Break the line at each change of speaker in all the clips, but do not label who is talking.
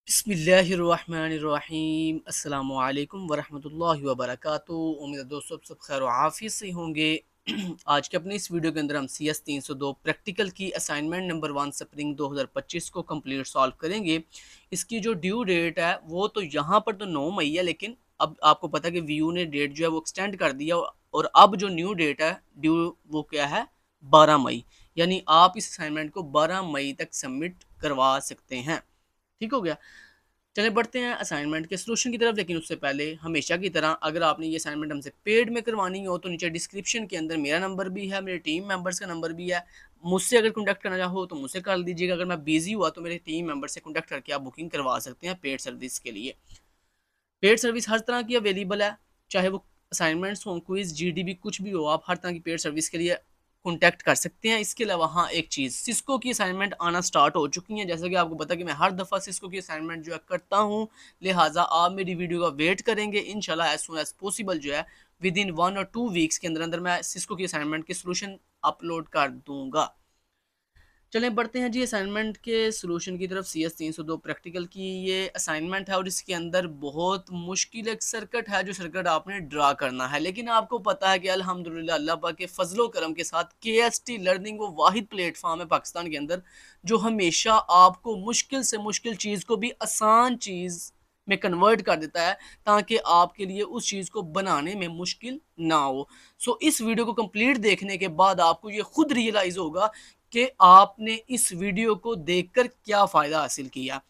बिस्मिल्लाहिर्रहमानिर्रहीम अस्सलामुअलैकुम वरहमतुल्लाहि वबरकातुहू। उम्मीद है दोस्तों सब खैर आफियत से होंगे। आज के अपने इस वीडियो के अंदर हम CS 302 प्रैक्टिकल की असाइनमेंट नंबर 1 स्प्रिंग 2025 को कंप्लीट सॉल्व करेंगे। इसकी जो ड्यू डेट है वो तो यहाँ पर तो 9 मई है, लेकिन अब आपको पता है कि VU ने डेट जो है वो एक्सटेंड कर दिया और अब जो न्यू डेट है ड्यू वो क्या है 12 मई। यानी आप इस असाइनमेंट को 12 मई तक सबमिट करवा सकते हैं। ठीक हो गया। चले बढ़ते हैं असाइनमेंट के सोल्यूशन की तरफ, लेकिन उससे पहले हमेशा की तरह अगर आपने ये असाइनमेंट हमसे पेड में करवानी हो तो नीचे डिस्क्रिप्शन के अंदर मेरा नंबर भी है, मेरे टीम मेंबर्स का नंबर भी है। मुझसे अगर कॉन्टैक्ट करना चाहो तो मुझसे कर लीजिएगा। अगर मैं बिजी हुआ तो मेरे टीम मेंबर से कॉन्टैक्ट करके आप बुकिंग करवा सकते हैं पेड सर्विस के लिए। पेड सर्विस हर तरह की अवेलेबल है, चाहे वो असाइनमेंट्स हो, क्विज, GDB, कुछ भी हो, आप हर तरह की पेड सर्विस के लिए कॉन्टैक्ट कर सकते हैं। इसके अलावा हाँ एक चीज़, सिस्को की असाइनमेंट आना स्टार्ट हो चुकी हैं। जैसा कि आपको पता कि मैं हर दफ़ा सिस्को की असाइनमेंट जो है करता हूँ, लिहाजा आप मेरी वीडियो का वेट करेंगे। इंशाल्लाह एज सून एज पॉसिबल जो है विद इन 1 और 2 वीक्स के अंदर अंदर मैं सिस्को की असाइनमेंट के सोल्यूशन अपलोड कर दूंगा। चलें बढ़ते हैं जी असाइनमेंट के सॉल्यूशन की तरफ। CS 302 प्रैक्टिकल की ये असाइनमेंट है और इसके अंदर बहुत मुश्किल एक सर्किट है, जो सर्किट आपने ड्रा करना है। लेकिन आपको पता है कि अल्हम्दुलिल्लाह अल्लाह पाक के फजलो करम के साथ KST लर्निंग वो वाहिद प्लेटफॉर्म है पाकिस्तान के अंदर जो हमेशा आपको मुश्किल से मुश्किल चीज़ को भी आसान चीज़ में कन्वर्ट कर देता है, ताकि आपके लिए उस चीज़ को बनाने में मुश्किल ना हो। सो इस वीडियो को कंप्लीट देखने के बाद आपको ये खुद रियलाइज़ होगा कि आपने इस वीडियो को देखकर क्या फ़ायदा हासिल किया।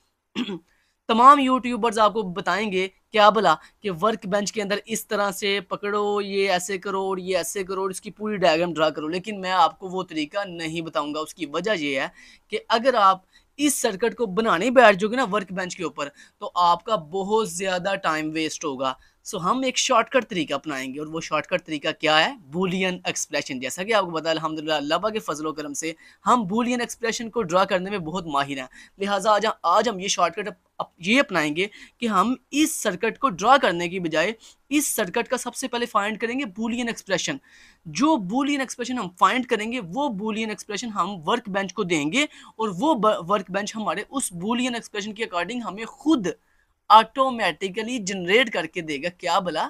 तमाम यूट्यूबर्स आपको बताएँगे क्या भला कि वर्क बेंच के अंदर इस तरह से पकड़ो, ये ऐसे करो और ये ऐसे करो और इसकी पूरी डायग्राम ड्रा करो, लेकिन मैं आपको वो तरीका नहीं बताऊँगा। उसकी वजह ये है कि अगर आप इस सर्किट को बनाने बैठ जाओगे ना वर्क बेंच के ऊपर, तो आपका बहुत ज़्यादा टाइम वेस्ट होगा। सो हम एक शॉर्टकट तरीका अपनाएँगे और वो शॉर्टकट तरीका क्या है? Boolean expression. जैसा कि आपको पता है अल्हम्दुलिल्लाह अल्लाह पाक के फज़ल व करम से हम बूलियन एक्सप्रेशन को ड्रा करने में बहुत माहिर हैं। लिहाज़ा आज हम ये शॉर्टकट ये अपनाएँगे कि हम इस सर्किट को ड्रा करने की बजाय इस सर्किट का सबसे पहले फाइंड करेंगे बूलियन एक्सप्रेशन। जो बूलियन एक्सप्रेशन हम फाइंड करेंगे वो बूलियन एक्सप्रेशन हम वर्क बेंच को देंगे और वो वर्क बेंच हमारे उस बूलियन एक्सप्रेशन के अकॉर्डिंग हमें खुद ऑटोमेटिकली जनरेट करके देगा क्या भला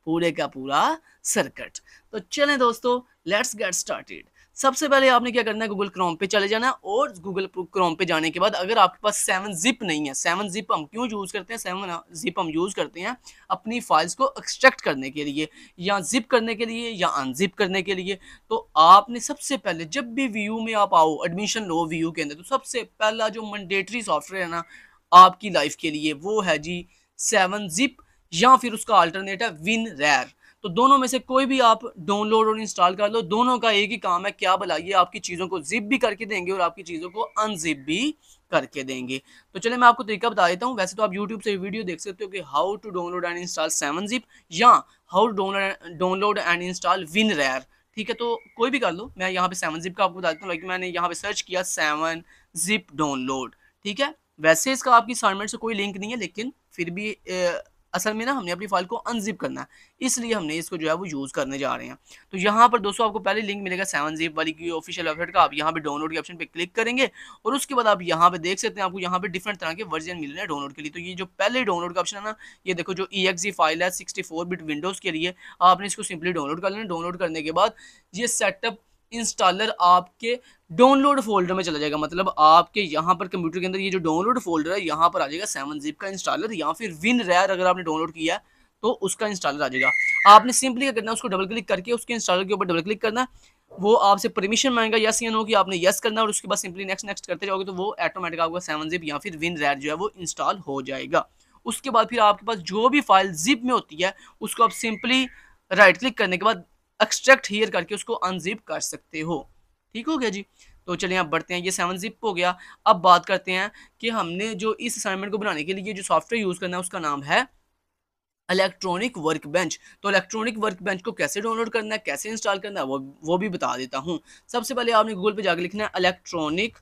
पूरे का पूरा सर्किट। तो चलें दोस्तों, लेट्स गेट स्टार्टेड। सबसे पहले आपने क्या करना है, गूगल क्रोम पे चले जाना और गूगल क्रोम पे जाने के बाद अगर आपके पास 7-zip नहीं है, 7-zip हम क्यों यूज़ करते हैं, 7-zip हम यूज़ करते हैं अपनी फाइल्स को एक्सट्रैक्ट करने के लिए या जिप करने के लिए या अनजिप करने के लिए। तो आपने सबसे पहले जब भी VU में आप आओ, एडमिशन लो VU के अंदर, तो सबसे पहला जो मैंडेटरी सॉफ्टवेयर है ना आपकी लाइफ के लिए वो है जी 7-zip, या फिर उसका अल्टरनेट है WinRAR। तो दोनों में से कोई भी आप डाउनलोड और इंस्टॉल कर लो, दोनों का एक ही काम है, क्या भला ये आपकी चीज़ों को जिप भी करके देंगे और आपकी चीज़ों को अनजिप भी करके देंगे। तो चलिए मैं आपको तरीका बता देता हूँ। वैसे तो आप यूट्यूब से वीडियो देख सकते हो कि how to download and install 7-zip या how to download and install WinRAR। ठीक है, तो कोई भी कर लो। मैं यहाँ पे 7-zip का आपको बता देता हूँ, लेकिन मैंने यहाँ पे सर्च किया 7-zip डाउनलोड। ठीक है, वैसे इसका आपकी असाइनमेंट से कोई लिंक नहीं है, लेकिन फिर भी असल में ना हमने अपनी फाइल को अनजिप करना है, इसलिए हमने इसको जो है वो यूज़ करने जा रहे हैं। तो यहाँ पर दोस्तों आपको पहले लिंक मिलेगा 7-zip वाली की ऑफिशियल वेबसाइट का। आप यहाँ पे डाउनलोड के ऑप्शन पे क्लिक करेंगे और उसके बाद आप यहाँ पे देख सकते हैं आपको यहाँ पे डिफरेंट तरह के वर्जन मिल रहे हैं डाउनलोड के लिए। तो ये जो पहले डाउनलोड का ऑप्शन है ना, ये देखो जो EXE फाइल है 64 बिट विंडोज़ के लिए, आपने इसको सिंपली डाउनलोड कर लेना। डाउनलोड करने के बाद ये सेटअप इंस्टॉलर आपके डाउनलोड फोल्डर में चला जाएगा। मतलब आपके यहाँ पर कंप्यूटर के अंदर ये जो डाउनलोड फोल्डर है यहाँ पर आ जाएगा 7-zip का इंस्टॉलर या फिर WinRAR अगर आपने डाउनलोड किया है तो उसका इंस्टॉलर आ जाएगा। आपने सिंपली क्या करना है, उसको डबल क्लिक करके उसके इंस्टॉलर के ऊपर डबल क्लिक करना है। वो आपसे परमिशन मांगेगा यस या नो की, आपने यस करना है और उसके बाद सिंपली नेक्स्ट नेक्स्ट करते जाओगे तो वो ऑटोमेटिक आपका 7-zip या फिर WinRAR जो है वो इंस्टॉल हो जाएगा। उसके बाद फिर आपके पास जो भी फाइल जिप में होती है उसको आप सिंपली राइट क्लिक करने के बाद एक्सट्रैक्ट हियर करके उसको अनजिप कर सकते हो। ठीक हो गया जी। तो चलिए आप बढ़ते हैं, ये 7-zip हो गया। अब बात करते हैं कि हमने जो इस असाइनमेंट को बनाने के लिए जो सॉफ्टवेयर यूज़ करना है उसका नाम है इलेक्ट्रॉनिक वर्क बेंच। तो इलेक्ट्रॉनिक वर्क बेंच को कैसे डाउनलोड करना है, कैसे इंस्टॉल करना है वो भी बता देता हूँ। सबसे पहले आपने गूगल पे जाकर लिखना है इलेक्ट्रॉनिक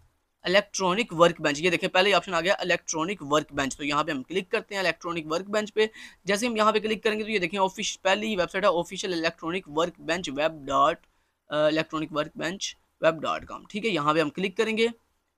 वर्क बेंच। ये देखिए पहले ऑप्शन आ गया इलेक्ट्रॉनिक वर्क बेंच। तो यहाँ पे हम क्लिक करते हैं इलेक्ट्रॉनिक वर्क बेंच पे। जैसे हम यहाँ पे क्लिक करेंगे तो ये देखें पहली वेबसाइट है official electronic work bench web dot electronic work bench web.com। ठीक है, यहाँ पे हम क्लिक करेंगे।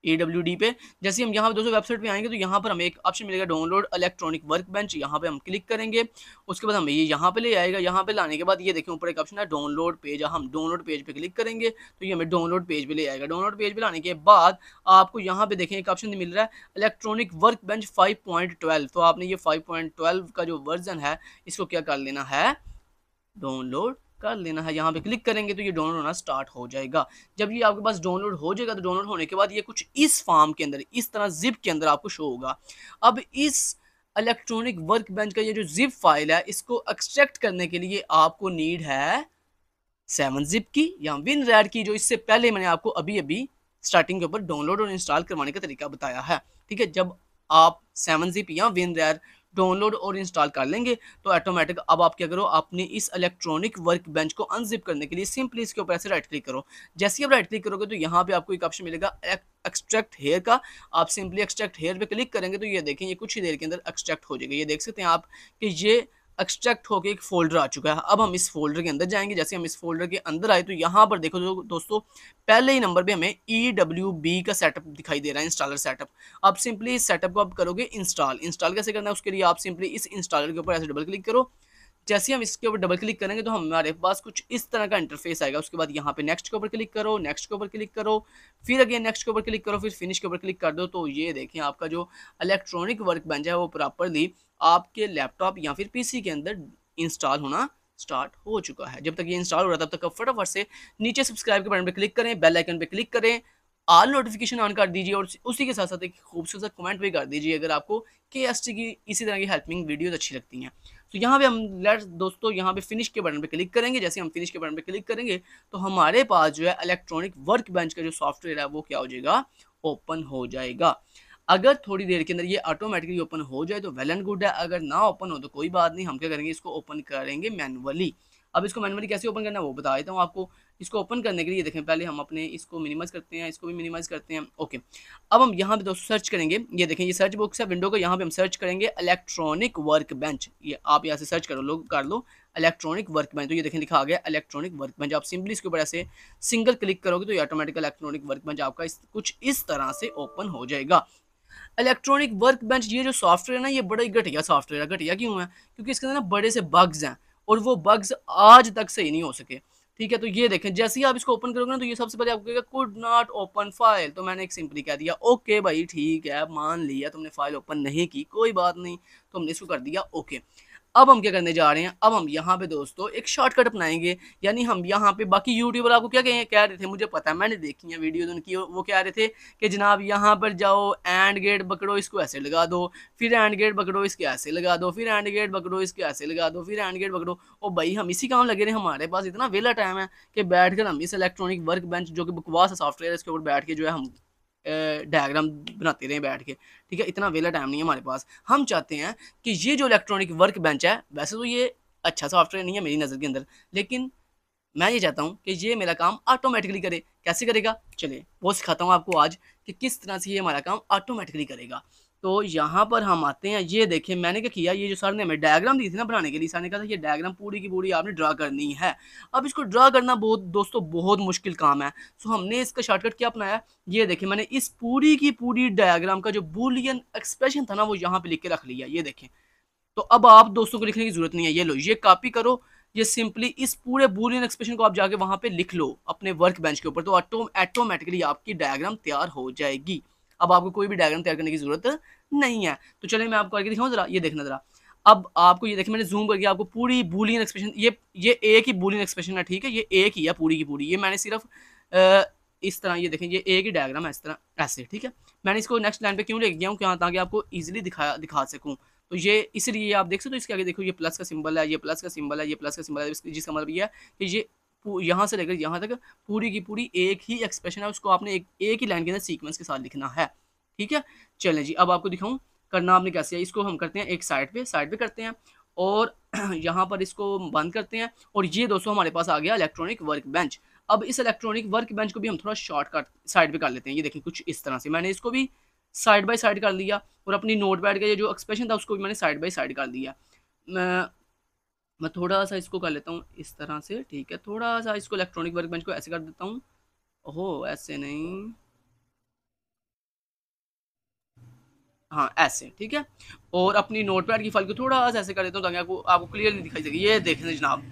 AWD पे। जैसे हम यहाँ पे दोस्तों वेबसाइट पे आएंगे तो यहाँ पर हमें एक ऑप्शन मिलेगा डाउनलोड इलेक्ट्रॉनिक वर्क बेंच, यहाँ पे हम क्लिक करेंगे। उसके बाद हमें ये यहाँ पे ले आएगा। यहाँ पे लाने के बाद ये देखें ऊपर एक ऑप्शन है डाउनलोड पेज, हम डाउनलोड पेज पे क्लिक करेंगे तो ये हमें डाउनलोड पेज पे ले आएगा। डाउनलोड पेज पे लाने के बाद आपको यहाँ पे देखें एक ऑप्शन मिल रहा है इलेक्ट्रॉनिक वर्क बेंच 5.12। तो आपने ये 5.12 का जो वर्जन है इसको क्या कर लेना है, डाउनलोड कर लेना है। यहाँ पे क्लिक करेंगे तो ये डाउनलोड होना स्टार्ट हो जाएगा। जब ये आपके पास डाउनलोड हो जाएगा तो डाउनलोड होने के बाद ये कुछ इस फॉर्म के अंदर, इस तरह जिप के अंदर आपको शो होगा। अब इस इलेक्ट्रॉनिक वर्क बेंच का ये जो जिप फाइल है इसको एक्सट्रैक्ट करने के लिए आपको नीड है 7-zip की या WinRAR की, जो इससे पहले मैंने आपको अभी अभी स्टार्टिंग के ऊपर डाउनलोड और इंस्टॉल करवाने का तरीका बताया है। ठीक है, जब आप 7-zip या WinRAR डाउनलोड और इंस्टॉल कर लेंगे तो ऑटोमेटिक अब आप क्या करो, अपने इस इलेक्ट्रॉनिक वर्क बेंच को अनजिप करने के लिए सिंपली इसके ऊपर ऐसे राइट क्लिक करो। जैसे ही आप राइट क्लिक करोगे तो यहाँ पे आपको एक ऑप्शन मिलेगा एक्सट्रैक्ट हेयर का। आप सिंपली एक्सट्रैक्ट हेयर पे क्लिक करेंगे तो ये देखें ये कुछ ही देर के अंदर एक्सट्रैक्ट हो जाएगा। ये देख सकते हैं आप कि ये एक्सट्रैक्ट होके एक फोल्डर आ चुका है। अब हम इस फोल्डर के अंदर जाएंगे। जैसे हम इस फोल्डर के अंदर आए तो यहाँ पर देखो दोस्तों पहले ही नंबर पे हमें EWB का सेटअप दिखाई दे रहा है, इंस्टॉलर सेटअप। आप सिंपली इस सेटअप को आप करोगे इंस्टॉल। इंस्टॉल कैसे करना है उसके लिए आप सिंपली इस इंस्टॉलर के ऊपर ऐसे डबल क्लिक करो। जैसे हम इसके ऊपर डबल क्लिक करेंगे तो हमारे पास कुछ इस तरह का इंटरफेस आएगा। उसके बाद यहाँ पे नेक्स्ट के ऊपर क्लिक करो, नेक्स्ट के ऊपर क्लिक करो, फिर अगेन नेक्स्ट के ऊपर क्लिक करो, फिर फिनिश के ऊपर क्लिक कर दो। तो ये देखें आपका जो इलेक्ट्रॉनिक वर्क बेंच है वो प्रॉपरली आपके लैपटॉप या फिर PC के अंदर इंस्टॉल होना स्टार्ट हो चुका है। जब तक ये इंस्टॉल हो रहा है तब तक आप फटाफट से नीचे सब्सक्राइब के बटन पे क्लिक करें, बेल आइकन पे क्लिक करें, ऑल नोटिफिकेशन ऑन कर दीजिए और उसी के साथ साथ एक खूबसूरत कमेंट भी कर दीजिए अगर आपको KST की इसी तरह की हेल्पिंग वीडियोस अच्छी लगती हैं। तो यहाँ पे हम लेट्स दोस्तों यहाँ पे फिनिश के बटन पे क्लिक करेंगे। जैसे हम फिनिश के बटन पे क्लिक करेंगे तो हमारे पास जो है इलेक्ट्रॉनिक वर्क बेंच का जो सॉफ्टवेयर है वो क्या हो जाएगा, ओपन हो जाएगा। अगर थोड़ी देर के अंदर ये ऑटोमेटिकली ओपन हो जाए तो वेल एंड गुड है, अगर ना ओपन हो तो कोई बात नहीं, हम क्या करेंगे इसको ओपन करेंगे मैनुअली। अब इसको मैनुअली कैसे ओपन करना है वो बता देता हूँ आपको। इसको ओपन करने के लिए देखें पहले हम अपने इसको मिनिमाइज करते हैं, इसको भी मिनिमाइज करते हैं। ओके, अब हम यहाँ पे दोस्तों सर्च करेंगे। ये देखें ये सर्च बॉक्स है विंडो का, यहाँ पे हम सर्च करेंगे इलेक्ट्रॉनिक वर्क बेंच। ये आप यहाँ से सर्च करो, लोग कर लो इलेक्ट्रॉनिक वर्क बेंच। तो ये देखें लिखा आ गया इलेक्ट्रॉनिक वर्क बेंच। आप सिंपली इसके ऊपर ऐसे सिंगल क्लिक करोगे तो ये ऑटोमेटिक इलेक्ट्रॉनिक वर्क बेंच आपका कुछ इस तरह से ओपन हो जाएगा। इलेक्ट्रॉनिक वर्क बेंच ये जो सॉफ्टवेयर है ना ये बड़ा ही घटिया सॉफ्टवेयर है। घटिया क्यों है, क्योंकि इसके अंदर ना बड़े से बग्स हैं और वो बग्स आज तक सही नहीं हो सके। ठीक है, तो ये देखें जैसे ही आप इसको ओपन करोगे ना तो ये सबसे पहले आपको कहेगा कुड नॉट ओपन फाइल। तो मैंने एक सिंपली कह दिया ओके भाई ठीक है, मान लिया तुमने फाइल ओपन नहीं की, कोई बात नहीं, तो हमने इसको कर दिया ओके। अब हम क्या करने जा रहे हैं, अब हम यहाँ पे दोस्तों एक शॉर्टकट अपनाएंगे। यानी हम यहाँ पे बाकी यूट्यूबर आपको क्या कह रहे थे, मुझे पता है मैंने देखी है वीडियो उनकी, वो कह रहे थे कि जनाब यहाँ पर जाओ एंड गेट पकड़ो इसको ऐसे लगा दो, फिर एंड गेट पकड़ो इसके ऐसे लगा दो, फिर एंड गेट पकड़ो इसके ऐसे लगा दो, फिर एंड गेट पकड़ो। ओ भाई हम इसी काम लगे रहे, हमारे पास इतना वेला टाइम है कि बैठ कर हम इस इलेक्ट्रॉनिक वर्क बेंच जो कि बकवास सॉफ्टवेयर है इसके ऊपर बैठ के जो है हम डायग्राम बनाते रहे बैठ के। ठीक है, इतना वेला टाइम नहीं है हमारे पास। हम चाहते हैं कि ये जो इलेक्ट्रॉनिक वर्क बेंच है, वैसे तो ये अच्छा सॉफ्टवेयर नहीं है मेरी नज़र के अंदर, लेकिन मैं ये चाहता हूँ कि ये मेरा काम ऑटोमेटिकली करे। कैसे करेगा, चलिए वो सिखाता हूँ आपको आज कि किस तरह से ये हमारा काम ऑटोमेटिकली करेगा। तो यहाँ पर हम आते हैं, ये देखें मैंने क्या किया, ये जो सर ने हमें डायग्राम दी थी ना बनाने के लिए, सर ने कहा था ये डायग्राम पूरी की पूरी आपने ड्रा करनी है। अब इसको ड्रा करना बहुत दोस्तों बहुत मुश्किल काम है। सो हमने इसका शॉर्टकट क्या अपनाया, ये देखें मैंने इस पूरी की पूरी डायग्राम का जो बूलियन एक्सप्रेशन था ना वो यहाँ पे लिख के रख लिया। ये देखें, तो अब आप दोस्तों को लिखने की जरूरत नहीं है, ये लो ये कॉपी करो, ये सिंपली इस पूरे बूलियन एक्सप्रेशन को आप जाके वहां पे लिख लो अपने वर्क बेंच के ऊपर, तो ऑटोमेटिकली आपकी डायग्राम तैयार हो जाएगी। अब आपको कोई भी डायग्राम तैयार करने की जरूरत नहीं है। तो चलिए मैं आपको करके दिखाऊं जरा, ये देखना जरा। अब आपको ये देखिए मैंने जूम करके आपको पूरी बूलियन एक्सप्रेशन, ये एक ही बूलियन एक्सप्रेशन है, ठीक है, ये एक ही है पूरी की पूरी। ये मैंने सिर्फ इस तरह, ये देखें ये एक ही डायग्राम है इस तरह ऐसे। ठीक है, मैंने इसको नेक्स्ट लाइन पे क्यों ले गया हूँ, क्या ताकि आपको इजीली दिखा सकूँ। तो ये इसलिए आप देख सकते हो इसके आगे देखो ये प्लस का सिंबल है, ये प्लस का सिंबल है, ये प्लस का सिंबल है, जिसका मतलब ये है कि ये यहाँ से लेकर यहाँ तक पूरी की पूरी एक ही एक्सप्रेशन है, उसको आपने एक ही लाइन के अंदर सीक्वेंस के साथ लिखना है। ठीक है, चलें जी अब आपको दिखाऊं करना आपने कैसे है। इसको हम करते हैं एक साइड पे करते हैं और यहाँ पर इसको बंद करते हैं। और ये दोस्तों हमारे पास आ गया इलेक्ट्रॉनिक वर्क बेंच। अब इस इलेक्ट्रॉनिक वर्क बेंच को भी हम थोड़ा शॉर्टकट साइड पे कर लेते हैं। ये देखें कुछ इस तरह से मैंने इसको भी साइड बाय साइड कर लिया और अपनी नोटपैड का ये जो एक्सप्रेशन था उसको भी मैंने साइड बाय साइड कर दिया। मैं थोड़ा सा इसको कर लेता हूँ इस तरह से। ठीक है, थोड़ा सा इसको इलेक्ट्रॉनिक वर्क बेंच को ऐसे कर देता हूँ। ओहो ऐसे नहीं, हाँ ऐसे, ठीक है। और अपनी नोटपैड की फाइल को थोड़ा सा ऐसे कर देता हूँ ताकि आपको आपको क्लियरली दिखाई देगी। ये देखें जनाब,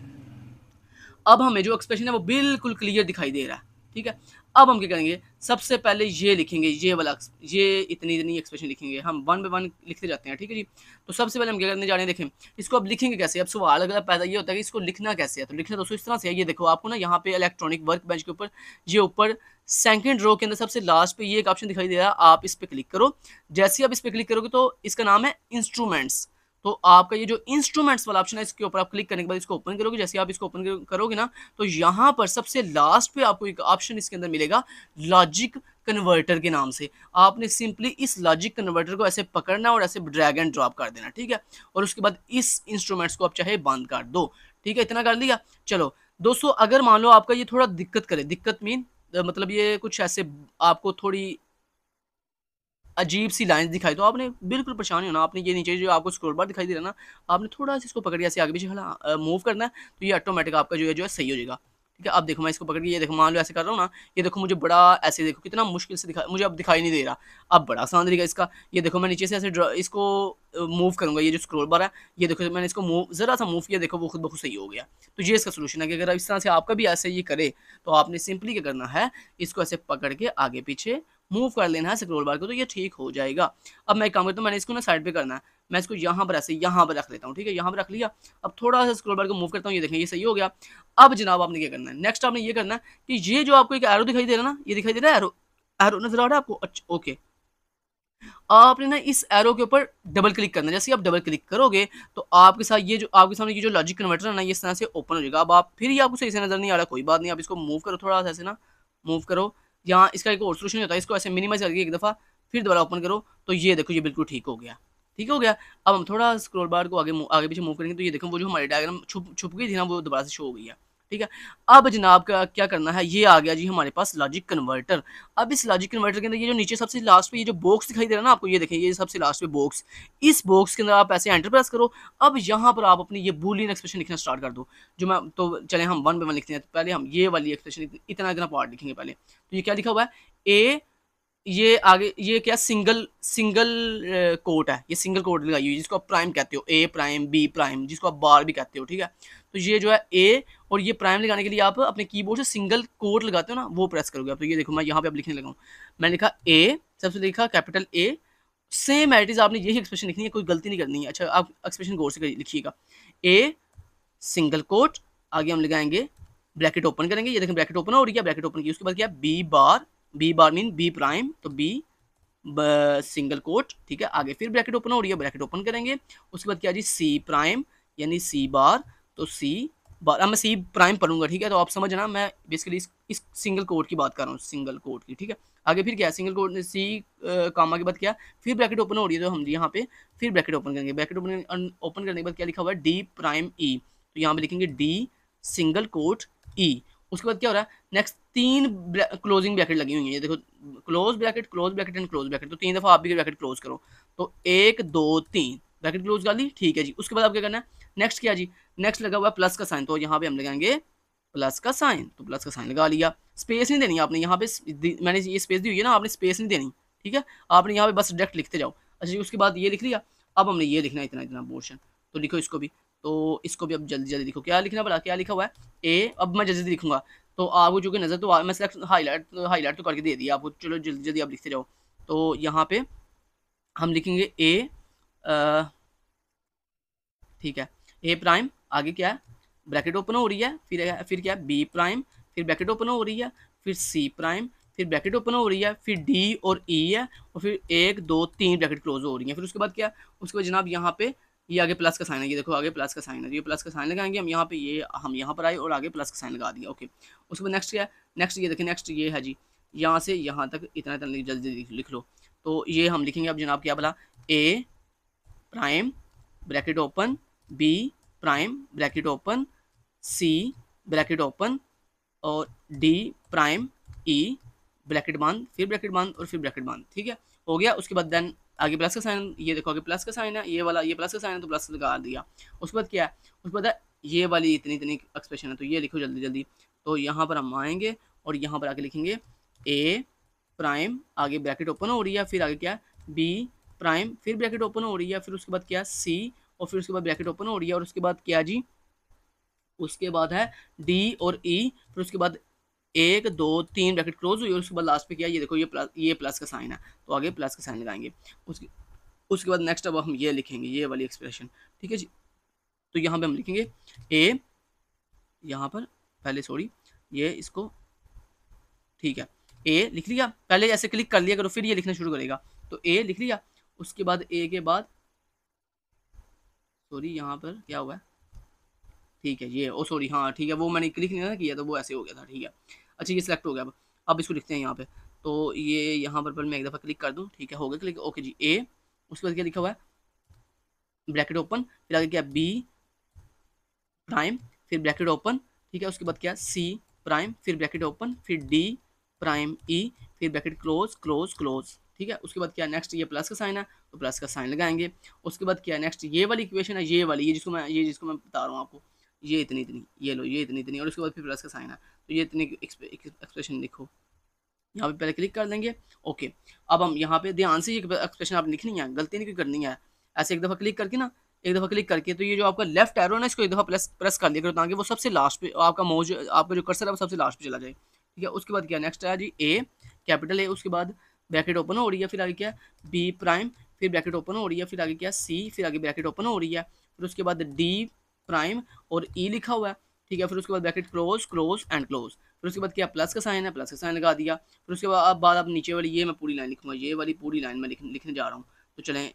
अब हमें जो एक्सप्रेशन है वो बिल्कुल क्लियर दिखाई दे रहा है, ठीक है। अब हम क्या करेंगे, सबसे पहले ये लिखेंगे, ये वाला ये इतनी इतनी एक्सप्रेशन लिखेंगे, हम वन बाय वन लिखते जाते हैं, ठीक है जी। तो सबसे पहले हम क्या करने जा रहे हैं, देखें इसको अब लिखेंगे कैसे। अब सवाल अगला पैदा ये होता है कि इसको लिखना कैसे है। तो लिखना दोस्तों इस तरह से है, ये देखो आपको ना यहाँ पे इलेक्ट्रॉनिक वर्क बेंच के ऊपर ये ऊपर सेकंड रो के अंदर सबसे लास्ट पे ये एक ऑप्शन दिखाई दे रहा है, आप इस पे क्लिक करो। जैसे ही आप इस पे क्लिक करोगे तो इसका नाम है इंस्ट्रूमेंट्स। तो आपका ये जो इंस्ट्रूमेंट्स वाला ऑप्शन है इसके ऊपर आप क्लिक करने के बाद इसको ओपन करोगे। जैसे आप इसको ओपन करोगे ना, तो यहाँ पर सबसे लास्ट पे आपको एक ऑप्शन इसके अंदर मिलेगा लॉजिक कन्वर्टर के नाम से। आपने सिंपली इस लॉजिक कन्वर्टर को ऐसे पकड़ना और ऐसे ड्रैग एंड ड्रॉप कर देना, ठीक है। और उसके बाद इस इंस्ट्रूमेंट्स को आप चाहे बंद कर दो, ठीक है। इतना कर लिया। चलो दोस्तों, अगर मान लो आपका ये थोड़ा दिक्कत करे, दिक्कत मीन मतलब ये कुछ ऐसे आपको थोड़ी अजीब सी लाइन्स दिखाई, तो आपने बिल्कुल परेशान नहीं होना। आपने ये नीचे जो आपको स्क्रॉल बार दिखाई दे रहा है ना, आपने थोड़ा सा इसको पकड़ के ऐसे आगे पीछे मूव करना है, तो ये ऑटोमेटिक आपका जो है सही हो जाएगा, ठीक है। अब देखो मैं इसको पकड़ के, ये देखो मान लो ऐसे कर रहा हूँ ना, ये देखो मुझे बड़ा ऐसे देखो कितना मुश्किल से मुझे अब दिखाई नहीं दे रहा। अब बड़ा आसान तरीका इसका, ये देखो मैं नीचे से ऐसे इसको मूव करूँगा, ये जो स्क्रॉल बार है, ये देखो मैंने इसको मूव ज़रा सा मूव किया, देखो वो खुद ब खुद सही हो गया। तो ये इसका सोल्यूशन है कि अगर इस तरह से आपका भी ऐसे ये करे, तो आपने सिंपली क्या करना है, इसको ऐसे पकड़ के आगे पीछे मूव कर लेना है स्क्रॉल बार को, तो ये ठीक हो जाएगा। अब मैं एक काम करता हूँ, मैंने इसको ना साइड पे करना है, मैं इसको यहाँ पर ऐसे यहाँ पर रख लेता हूँ, ठीक है। यहाँ पर रख लिया। अब थोड़ा सा स्क्रॉल बार को मूव करता हूँ, ये देखें ये सही हो गया। अब जनाब आपने क्या करना है, नेक्स्ट आपने ये करना है कि ये जो आपको एक एरो दिखाई दे रहा है ना, ये दिखाई दे रहा है एरो, एरो नजर आ रहा है आपको, अच्छा ओके। आपने ना इस एरो के ऊपर डबल क्लिक करना है। जैसे आप डबल क्लिक करोगे तो आपके साथ ये जो आपके सामने ये जो लॉजिक कन्वर्टर है ना, ये इस तरह से ओपन हो जाएगा। अब आप फिर ये आपको सही से नजर नहीं आ रहा, कोई बात नहीं, आप इसको मूव करो थोड़ा सा ऐसे ना, मूव करो। यहाँ इसका एक और सोल्यूशन होता है, इसको ऐसे मिनिमाइज करके एक दफ़ा फिर दोबारा ओपन करो, तो ये देखो ये बिल्कुल ठीक हो गया, ठीक हो गया। अब हम थोड़ा स्क्रॉल बार को आगे आगे पीछे मूव करेंगे, तो ये देखो वो जो हमारी डायग्राम छुप छुप गई थी ना, वो दोबारा से शो हो गई है, ठीक है। अब जनाब का क्या करना है, ये आ गया जी हमारे पास लॉजिक कन्वर्टर। अब इस लॉजिक कन्वर्टर के अंदर ये जो नीचे सबसे लास्ट पे ये जो बॉक्स दिखाई दे रहा है ना आपको, ये देखें ये सबसे लास्ट पे बॉक्स, इस बॉक्स के अंदर आप ऐसे एंटर प्रेस करो। अब यहाँ पर आप अपनी ये बूलियन एक्सप्रेशन लिखना स्टार्ट कर दो। जो मैं तो चले हम वन बाय वन लिखते हैं। पहले हम ये वाली एक्सप्रेशन इतना इतना पार्ट लिखेंगे पहले। तो ये क्या लिखा हुआ है, ए, ये आगे ये क्या सिंगल सिंगल कोट है, ये सिंगल कोट लगाई हुई जिसको आप प्राइम कहते हो, ए प्राइम बी प्राइम, जिसको आप बार भी कहते हो, ठीक है। तो ये जो है ए, और ये प्राइम लगाने के लिए आप अपने कीबोर्ड से सिंगल कोट लगाते हो ना, वो प्रेस करोगे आप। तो ये देखो मैं यहाँ पे अब लिखने लगा हूँ, मैंने लिखा ए, सबसे लिखा capital A, same at is आपने यही एक्सप्रेशन लिखनी है, कोई गलती नहीं करनी है। अच्छा आप एक्सप्रेशन गौर से लिखिएगा, ए सिंगल कोट, आगे हम लगाएंगे ब्रैकेट ओपन करेंगे, ये देखें ब्रैकेट ओपन हो रही है, ब्रैकेट ओपन की, उसके बाद क्या B bar, B bar mean B prime, तो बी सिंगल कोट, ठीक है। आगे फिर ब्रैकेट ओपन हो रही है, ब्रैकेट ओपन करेंगे, उसके बाद क्या जी सी प्राइम यानी सी बार, तो सी बार, अब मैं सी प्राइम पढ़ूंगा, ठीक है। तो आप समझना मैं बेसिकली इस सिंगल कोट की बात कर रहा हूँ, सिंगल कोट की, ठीक है। आगे फिर क्या सिंगल कोट सी कामा के बाद क्या, फिर ब्रैकेट ओपन हो रही है, तो हम यहाँ पे फिर ब्रैकेट ओपन करेंगे, ब्रैकेट ओपन करने के बाद क्या लिखा हुआ है, डी प्राइम ई, तो यहाँ पे लिखेंगे डी सिंगल कोट ई। उसके बाद क्या हो रहा है, नेक्स्ट तीन क्लोजिंग ब्रैकेट लगी हुई है, ये देखो close bracket and close bracket, तो 3 दफ़ा आप भी ब्रैकेट क्लोज करो, तो 1 2 3 ब्रैकेट क्लोज कर ली, ठीक है जी। उसके बाद आप क्या करना है, नेक्स्ट क्या जी, नेक्स्ट लगा हुआ है प्लस का साइन, तो यहाँ पे हम लगाएंगे प्लस का साइन, तो प्लस का साइन लगा लिया। स्पेस नहीं देनी आपने यहाँ पे, मैंने ये स्पेस दी हुई है ना, आपने स्पेस नहीं देनी, ठीक है। आपने यहाँ पे बस डायरेक्ट लिखते जाओ। अच्छा जी, उसके बाद ये लिख लिया। अब हमने ये लिखना है इतना इतना पोर्शन, तो लिखो इसको भी, तो इसको भी अब जल्दी जल्दी लिखो, क्या लिखना पड़ा, क्या लिखा हुआ है ए, अब मैं जल्दी जल्दी लिखूंगा, तो आपको जो कि नज़र तो मैं सेलेक्ट हाईलाइट तो करके दे दिया आपको, चलो जल्दी जल्दी आप लिखते जाओ। तो यहाँ पे हम लिखेंगे ए, ठीक है, ए प्राइम, आगे क्या है ब्रैकेट ओपन हो रही है, फिर क्या है बी प्राइम, फिर ब्रैकेट ओपन हो रही है, फिर सी प्राइम, फिर ब्रैकेट ओपन हो रही है, फिर डी और ई है, और फिर 1 2 3 ब्रैकेट क्लोज हो रही है। फिर उसके बाद क्या, उसके बाद जनाब यहाँ पे ये आगे प्लस का साइन है, ये देखो आगे प्लस का साइन है, ये प्लस का साइन लगाएंगे हम यहाँ पे, ये हम यहाँ पर आए और आगे प्लस का साइन लगा दिया, ओके। उसके बाद नेक्स्ट क्या है, नेक्स्ट ये देखिए, नेक्स्ट ये है जी, यहाँ से यहाँ तक इतना इतना जल्दी जल्दी लिख लो। तो ये हम लिखेंगे अब जनाब क्या बोला, A prime bracket open, B prime bracket open, C bracket open, और डी प्राइम ई ब्रैकेट बंद, फिर ब्रैकेट बंद और फिर ब्रैकेट बंद, ठीक है, हो गया। उसके बाद देन आगे प्लस का साइन, ये देखो आगे प्लस का साइन है, ये वाला ये प्लस का साइन है, तो प्लस लगा दिया। उसके बाद क्या है, उसके बाद ये वाली इतनी इतनी एक्सप्रेशन है, तो ये लिखो जल्दी जल्दी। तो यहाँ पर हम आएंगे और यहाँ पर आके लिखेंगे ए प्राइम, आगे ब्रैकेट ओपन हो रही है, फिर आगे क्या है बी प्राइम, फिर ब्रैकेट ओपन हो रही है, फिर उसके बाद क्या सी, और फिर उसके बाद ब्रैकेट ओपन हो रही है, और उसके बाद क्या जी, उसके बाद है डी और ई, फिर उसके बाद 1 2 3 ब्रैकेट क्लोज हुई, और उसके बाद लास्ट पे क्या, ये देखो ये प्लस का साइन है, तो आगे प्लस का साइन लगाएंगे। उसके उसके बाद नेक्स्ट अब हम ये लिखेंगे, ये वाली एक्सप्रेशन, ठीक है जी। तो यहाँ पे हम लिखेंगे ए, यहाँ पर पहले सॉरी ये इसको, ठीक है, ए लिख लिया, पहले ऐसे क्लिक कर लिया करो, फिर ये लिखना शुरू करेगा। तो ए लिख लिया, उसके बाद ए के बाद सॉरी यहाँ पर क्या हुआ है, ठीक है ये, ओ सॉरी हाँ ठीक है, वो मैंने क्लिक नहीं ना किया तो वो ऐसे हो गया था, ठीक है। अच्छा ये सिलेक्ट हो गया, अब इसको लिखते हैं यहाँ पे। तो ये यहाँ पर मैं एक दफ़ा क्लिक कर दूँ, ठीक है, हो गया क्लिक, ओके जी ए। उसके बाद क्या लिखा हुआ है, ब्रैकेट ओपन, फिर आगे क्या बी प्राइम, फिर ब्रैकेट ओपन, ठीक है, उसके बाद क्या सी प्राइम, फिर ब्रैकेट ओपन, फिर डी प्राइम ई, फिर ब्रैकेट क्लोज क्लोज क्लोज, ठीक है। उसके बाद क्या नेक्स्ट, ये प्लस का साइन है तो प्लस का साइन लगाएंगे। उसके बाद क्या नेक्सट, ये वाली इक्वेशन है, ये वाली, ये जिसको मैं बता रहा हूँ आपको, ये इतनी इतनी, ये लो ये इतनी इतनी, और उसके बाद फिर प्लस का साइन है, तो ये इतनी एक्सप्रेशन लिखो, यहाँ पे पहले क्लिक कर देंगे, ओके। अब हम यहाँ पे ध्यान से ये एक्सप्रेशन आप लिखनी है, गलती नहीं करनी है, ऐसे एक दफ़ा क्लिक करके ना, एक दफ़ा क्लिक करके, तो ये जो आपका लेफ्ट एरो ना, इसको एक दफ़ा प्रेस कर दिया करो, ताकि वो सबसे लास्ट पे आपका मौज, आपका जो कर्सर है वो सबसे लास्ट पे चला जाए, ठीक है। उसके बाद क्या नेक्स्ट है जी ए, कैपिटल ए, उसके बाद ब्रैकेट ओपन हो रही है, फिर आगे क्या बी प्राइम, फिर ब्रैकेट ओपन हो रही है, फिर आगे क्या सी, फिर आगे ब्रैकेट ओपन हो रही है, फिर उसके बाद डी प्राइम और ई लिखा हुआ है, ठीक है। फिर उसके बाद bracket close close and close, फिर उसके बाद क्या प्लस का साइन है, प्लस का साइन लगा दिया। फिर उसके बाद अब नीचे वाली ये मैं पूरी लाइन लिखूंगा, ये वाली पूरी लाइन मैं लिखने जा रहा हूँ। तो चलें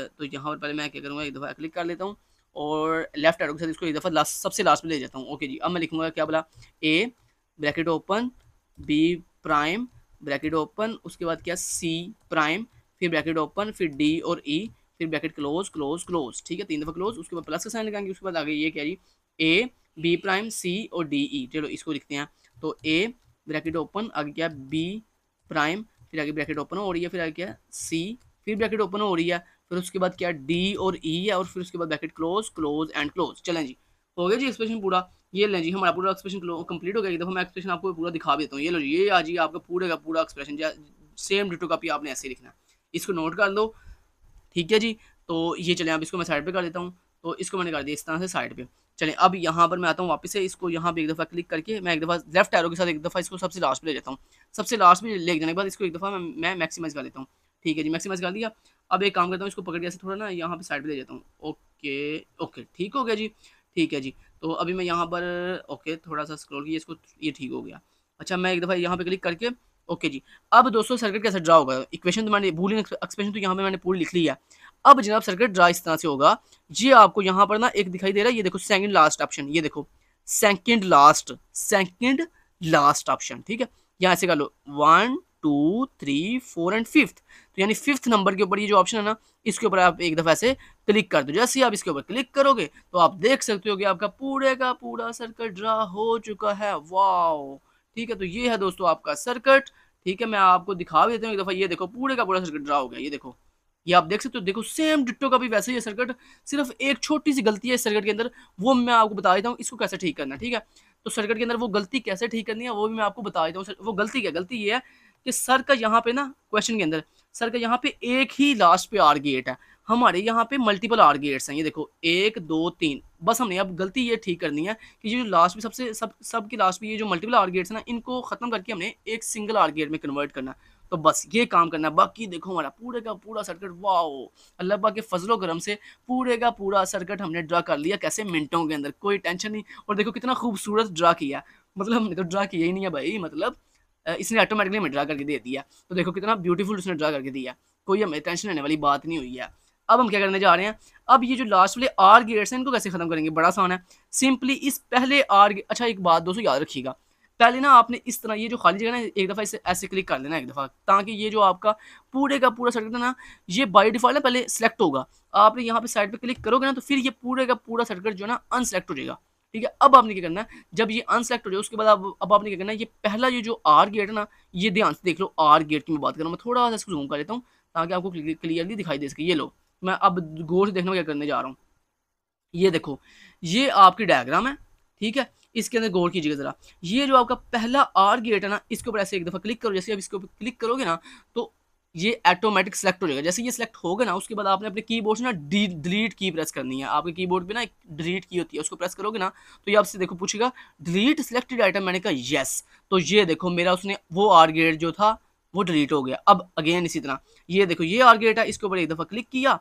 तो यहाँ पर पहले मैं क्या करूँगा, एक दफ़ा क्लिक कर लेता हूँ, और लेफ्ट एरो के साथ इसको एक दफ़ा सबसे लास्ट में ले जाता हूँ, ओके जी। अब मैं लिखूँगा क्या बोला, A bracket open, B prime bracket open, उसके बाद क्या सी प्राइम, फिर ब्रैकेट ओपन, फिर डी और ई, फिर ब्रैकेट क्लोज क्लोज क्लोज, ठीक है, 3 दफ़ा क्लोज। उसके बाद प्लस का साइन लगाएंगे, उसके बाद आगे ये क्या जी ए बी प्राइम सी और डी ई, चलो इसको लिखते हैं। तो ए ब्रैकेट ओपन, आगे क्या बी प्राइम, फिर आगे ब्रैकेट ओपन हो रही है, फिर आगे क्या सी, फिर ब्रैकेट ओपन हो रही है, फिर उसके बाद क्या डी और ई है, और फिर उसके बाद bracket close close and close. चलें जी, हो गया जी एक्सप्रेशन पूरा, ये लें जी हमारा पूरा एक्सप्रेशन कंप्लीट हो गया। एक दफ़ा मैं एक्सप्रेशन आपको पूरा दिखा देता हूँ, ये लो जी, ये आ जी आपका पूरे का पूरा एक्सप्रेशन, सेम डिटो कॉपी आपने ऐसे लिखना है, इसको नोट कर लो, ठीक है जी। तो ये चलें, अब इसको मैं साइड पे कर देता हूँ, तो इसको मैंने कर दिया इस तरह से साइड पे। चलें अब यहाँ पर मैं आता हूँ वापस से, इसको यहाँ पे एक दफ़ा क्लिक करके मैं एक दफ़ा लेफ्ट एरो के साथ एक दफ़ा इसको सबसे लास्ट पे ले जाता हूँ, सबसे लास्ट में ले जाने के बाद इसको एक दफ़ा मैं मैक्सिमाइज़ कर लेता हूँ, ठीक है जी, मैक्सिमाइज़ कर दिया। अब एक काम करता हूँ, इसको पकड़ के ऐसे थोड़ा ना यहाँ पे साइड पे ले जाता हूँ, ओके ओके ठीक हो गया जी, ठीक है जी। तो अभी मैं यहाँ पर ओके थोड़ा सा स्क्रॉल किया इसको, ये ठीक हो गया। अच्छा मैं एक दफ़ा यहाँ पे क्लिक करके, ओके जी। अब दोस्तों सर्किट कैसे ड्रा होगा, इक्वेशन तो मैंने बूलियन एक्सप्रेशन तो यहाँ पे मैंने पूरी लिख ली है। अब जनाब सर्किट ड्रा इस तरह से होगा, ये आपको यहाँ पर ना एक दिखाई दे रहा है, ये देखो सेकंड लास्ट ऑप्शन, ये देखो सेकंड लास्ट ऑप्शन, ठीक है। यहाँ से कर लो 1 2 3 4 एंड फिफ्थ, तो यानी फिफ्थ नंबर के ऊपर ये जो ऑप्शन है ना, इसके ऊपर आप एक दफ़ा ऐसे क्लिक कर दो। जैसे ही आप इसके ऊपर क्लिक करोगे तो आप देख सकते हो कि आपका पूरे का पूरा सर्किट ड्रा हो चुका है, वाओ, ठीक है। तो ये है दोस्तों आपका सर्किट, ठीक है। मैं आपको दिखा भी देता हूँ एक दफ़ा, ये देखो पूरे का पूरा सर्किट ड्रा हो गया, ये देखो, ये आप देख सकते हो, देखो सेम डिट्टो का भी वैसे ही है सर्किट, सिर्फ एक छोटी सी गलती है इस सर्किट के अंदर, वो मैं आपको बता देता हूँ इसको कैसे ठीक करना है, ठीक है। तो सर्किट के अंदर वो गलती कैसे ठीक करनी है वो भी मैं आपको बता देता हूँ। वो गलती क्या, गलती ये है कि सर का यहाँ पे ना क्वेश्चन के अंदर सर का यहाँ पे एक ही लास्ट पे आर गेट है, हमारे यहाँ पे मल्टीपल आर गेट्स हैं, ये देखो 1 2 3, बस हमने अब गलती ये ठीक करनी है कि ये जो लास्ट में सबसे सब की लास्ट में ये जो मल्टीपल आर गेट्स हैं ना, इनको खत्म करके हमने एक सिंगल आर गेट में कन्वर्ट करना है। तो बस ये काम करना है, बाकी देखो हमारा पूरे का पूरा सर्किट, वाओ, अल्लाह पाक के फजलो करम से पूरे का पूरा सर्किट हमने ड्रा कर लिया, कैसे मिनटों के अंदर, कोई टेंशन नहीं। और देखो कितना खूबसूरत ड्रा किया, मतलब हमने तो ड्रा किया ही नहीं है भाई, मतलब इसने ऑटोमेटिकली हमें ड्रा करके दे दिया। तो देखो कितना ब्यूटीफुल उसने ड्रा करके दिया, कोई हमें टेंशन लेने वाली बात नहीं हुई है। अब हम क्या करने जा रहे हैं, अब ये जो लास्ट वाले आर गेट्स हैं इनको कैसे खत्म करेंगे, बड़ा आसान है, सिंपली इस पहले आर, अच्छा एक बात दोस्तों याद रखिएगा, पहले ना आपने इस तरह ये जो खाली जगह ना एक दफ़ा इसे ऐसे क्लिक कर लेना एक दफ़ा, ताकि ये जो आपका पूरे का पूरा सर्किट है ना, ये बाय डिफॉल्ट ना पहले सेलेक्ट होगा, आपने यहाँ पे साइड पे क्लिक करोगे ना तो फिर ये पूरे का पूरा सर्किट जो है ना अनसेलेक्ट हो जाएगा, ठीक है। अब आपने क्या करना है, जब ये अनसेलेक्ट हो जाए उसके बाद अब आपने क्या करना है, ये पहला ये जो आर गेट है ना, ये ध्यान से देख लो, आर गेट की मैं बात कर रहा हूँ, मैं थोड़ा सा इसको जूम कर लेता हूँ ताकि आपको क्लियरली दिखाई दे सके। ये लो, मैं अब गौर से देखना क्या करने जा रहा हूँ, ये देखो, ये आपकी डायग्राम है, ठीक है, इसके अंदर गौर कीजिएगा जरा, ये जो आपका पहला आर गेट है ना, इसके ऊपर ऐसे एक दफ़ा क्लिक करो, जैसे अब इसके ऊपर क्लिक करोगे ना तो ये ऑटोमेटिक सेलेक्ट हो जाएगा। जैसे ये सेलेक्ट होगा ना, उसके बाद आपने अपने कीबोर्ड से ना डिलीट की प्रेस करनी है। आपके कीबोर्ड पे ना एक डिलीट की होती है, उसको प्रेस करोगे ना तो ये आपसे देखो पूछेगा डिलीट सिलेक्टेड आइटम। मैंने कहा यस, तो ये देखो मेरा उसने वो आर्गेट जो था वो डिलीट हो गया। अब अगेन इसी तरह ये देखो ये आर्गेट है, इसके ऊपर एक दफ़ा क्लिक किया,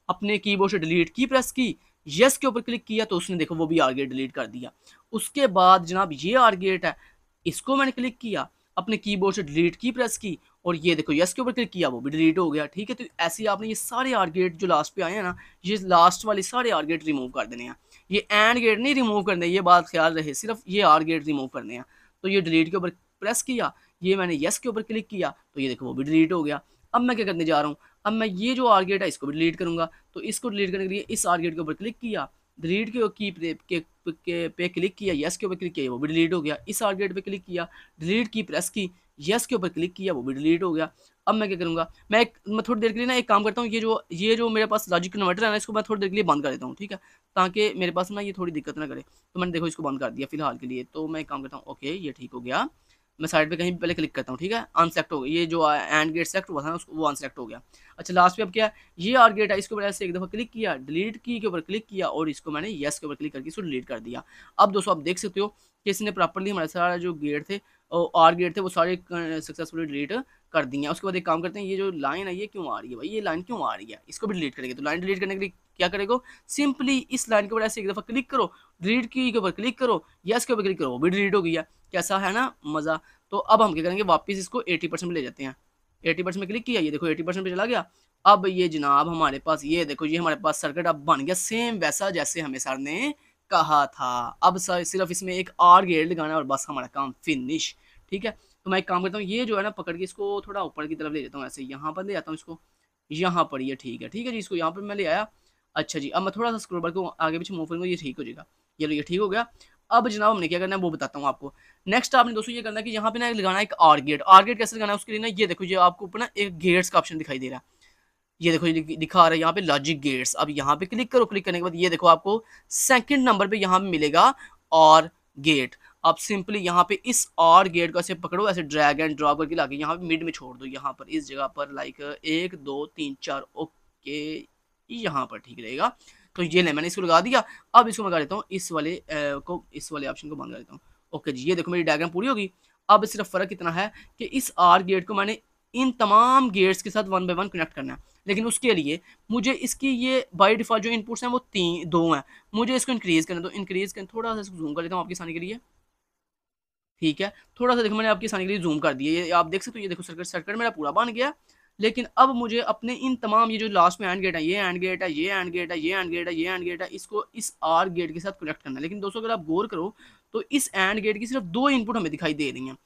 अपने कीबोर्ड से डिलीट की प्रेस की, यस के ऊपर क्लिक किया तो उसने देखो वो भी आर्गेट डिलीट कर दिया। उसके बाद जनाब ये आर्गेट है, इसको मैंने क्लिक किया, अपने कीबोर्ड से डिलीट की प्रेस की और ये देखो यस के ऊपर क्लिक किया, वो भी डिलीट हो गया। ठीक है, तो ऐसे ही आपने ये सारे आर्गेट जो लास्ट पे आए हैं ना, ये लास्ट वाले सारे आर्गेट रिमूव कर देने हैं। ये एंड गेट नहीं रिमूव करने, ये बात ख्याल रहे, सिर्फ ये आर्गेट रिमूव करने हैं। तो ये डिलीट के ऊपर प्रेस किया, ये मैंने यस के ऊपर क्लिक किया तो ये देखो वो भी डिलीट हो गया। अब मैं क्या करने जा रहा हूँ, अब मैं ये जो आर्गेट है इसको भी डिलीट करूंगा। तो इसको डिलीट करने के लिए इस आर्गेट के ऊपर क्लिक किया, डिलीट पे क्लिक किया, यस के ऊपर क्लिक किया, वो भी डिलीट हो गया। इस आर्गेट पे क्लिक किया, डिलीट की प्रेस की, यस के ऊपर क्लिक किया, वो भी डिलीट हो गया। अब मैं क्या करूंगा, मैं थोड़ी देर के लिए ना एक काम करता हूँ, ये जो मेरे पास लॉजिक कन्वर्टर है ना, इसको मैं थोड़ी देर के लिए बंद कर देता हूँ। ठीक है, ताकि मेरे पास ना ये थोड़ी दिक्कत ना करे। तो मैंने देखो इसको बंद कर दिया फिलहाल के लिए। तो मैं एक काम करता हूँ, ओके ये ठीक हो गया। मैं साइड पे कहीं पहले क्लिक करता हूँ, ठीक है, अनसेलेक्ट हो गया। ये जो एंड गेट सेलेक्ट हुआ था ना, उसको वो अनसेलेक्ट हो गया। अच्छा लास्ट पे अब क्या है, ये आर गेट है, इसके ऊपर ऐसे एक दफ़ा क्लिक किया, डिलीट की के ऊपर क्लिक किया और इसको मैंने यस के ऊपर क्लिक करके इसको डिलीट कर दिया। अब दोस्तों आप देख सकते हो कि इसने प्रॉपर्ली हमारे सारा जो गेट थे और आर गेट थे वो सारे सक्सेसफुली डिलीट कर दिए हैं। उसके बाद एक काम करते हैं, ये जो लाइन है ये क्यों आ रही है भाई, ये लाइन क्यों आ रही है, इसको भी डिलीट करेंगे। तो लाइन डिलीट करने के लिए क्या करेगा, सिंपली इस लाइन के ऊपर ऐसे एक दफ़ा क्लिक करो, डिलीट की के ऊपर क्लिक करो, यस के ऊपर क्लिक करो, वो भी डिलीट हो गई है। कैसा है ना मज़ा। तो अब हम क्या करेंगे, वापस इसको 80% पे ले जाते हैं। 80% में क्लिक किया, ये देखो 80% पे चला गया। अब ये जनाब हमारे पास ये देखो ये हमारे पास सर्किट अब बन गया सेम वैसा जैसे हमें सर ने कहा था। अब सर सिर्फ इसमें एक आर गेट लगाना है और बस हमारा काम फिनिश। ठीक है, तो मैं एक काम करता हूँ, ये जो है ना पकड़ के इसको थोड़ा ऊपर की तरफ ले जाता हूँ, ऐसे यहाँ पर ले जाता हूँ इसको, यहाँ पर ये ठीक है। ठीक है जी, इसको यहाँ पर मैं ले आया। अच्छा जी, अब मैं थोड़ा सा स्क्रॉल बार को आगे पीछे मूव करूँगा, ये ठीक हो जाएगा। ये लो ये ठीक हो गया। अब जनाब हमने क्या करना है वो बताता हूँ आपको। नेक्स्ट आपने दोस्तों ये करना है कि यहाँ पे ना लगाना है एक आर गेट। आर गेट कैसे लगाना है उसके लिए ना, ये देखो ये आपको ऊपर ना एक गेट्स का ऑप्शन दिखाई दे रहा है। ये देखो ये दिखा रहा है यहाँ पे लॉजिक गेट्स। अब यहाँ पे क्लिक करो, क्लिक करने के बाद ये देखो आपको सेकंड नंबर पे यहाँ पे मिलेगा और गेट। आप सिंपली यहाँ पे इस और गेट को ऐसे पकड़ो, ऐसे ड्रैग एंड ड्रॉप करके लाके यहाँ पे मिड में छोड़ दो, यहाँ पर इस जगह पर लाइक 1 2 3 4 ओके, यहाँ पर ठीक रहेगा। तो ये ले मैंने इसको लगा दिया। अब इसको मैं लगा देता हूँ इस वाले इस वाले ऑप्शन को बंद कर देता हूँ। ओके जी, ये देखो मेरी डायग्राम पूरी होगी। अब सिर्फ फर्क इतना है कि इस आर गेट को मैंने इन तमाम गेट्स के साथ 1 बाय 1 कनेक्ट करना है। लेकिन उसके लिए मुझे इसकी ये बाय डिफ़ॉल्ट जो इनपुट्स हैं वो 2 हैं। मुझे इसको इंक्रीज़ करना, तो इंक्रीज़ करना थोड़ा सा इसको ज़ूम कर लेता हूँ आपकी आसानी के लिए। ठीक है, थोड़ा सा देखो मैंने आपकी आसानी के लिए ज़ूम कर दिया। ये आप देख सकते हो, ये देखो सर्किट सर्किट मेरा पूरा बन गया। लेकिन अब मुझे अपने इन तमाम ये जो लास्ट में एंड गेट है, ये एंड गेट है, ये एंड गेट है, ये एंड गेट है, ये एंड गेट है, इसको इस आर गेट के साथ कनेक्ट करना है। लेकिन दोस्तों अगर आप गौर करो तो इस एंड गेट की सिर्फ 2 इनपुट हमें दिखाई दे रही हैं।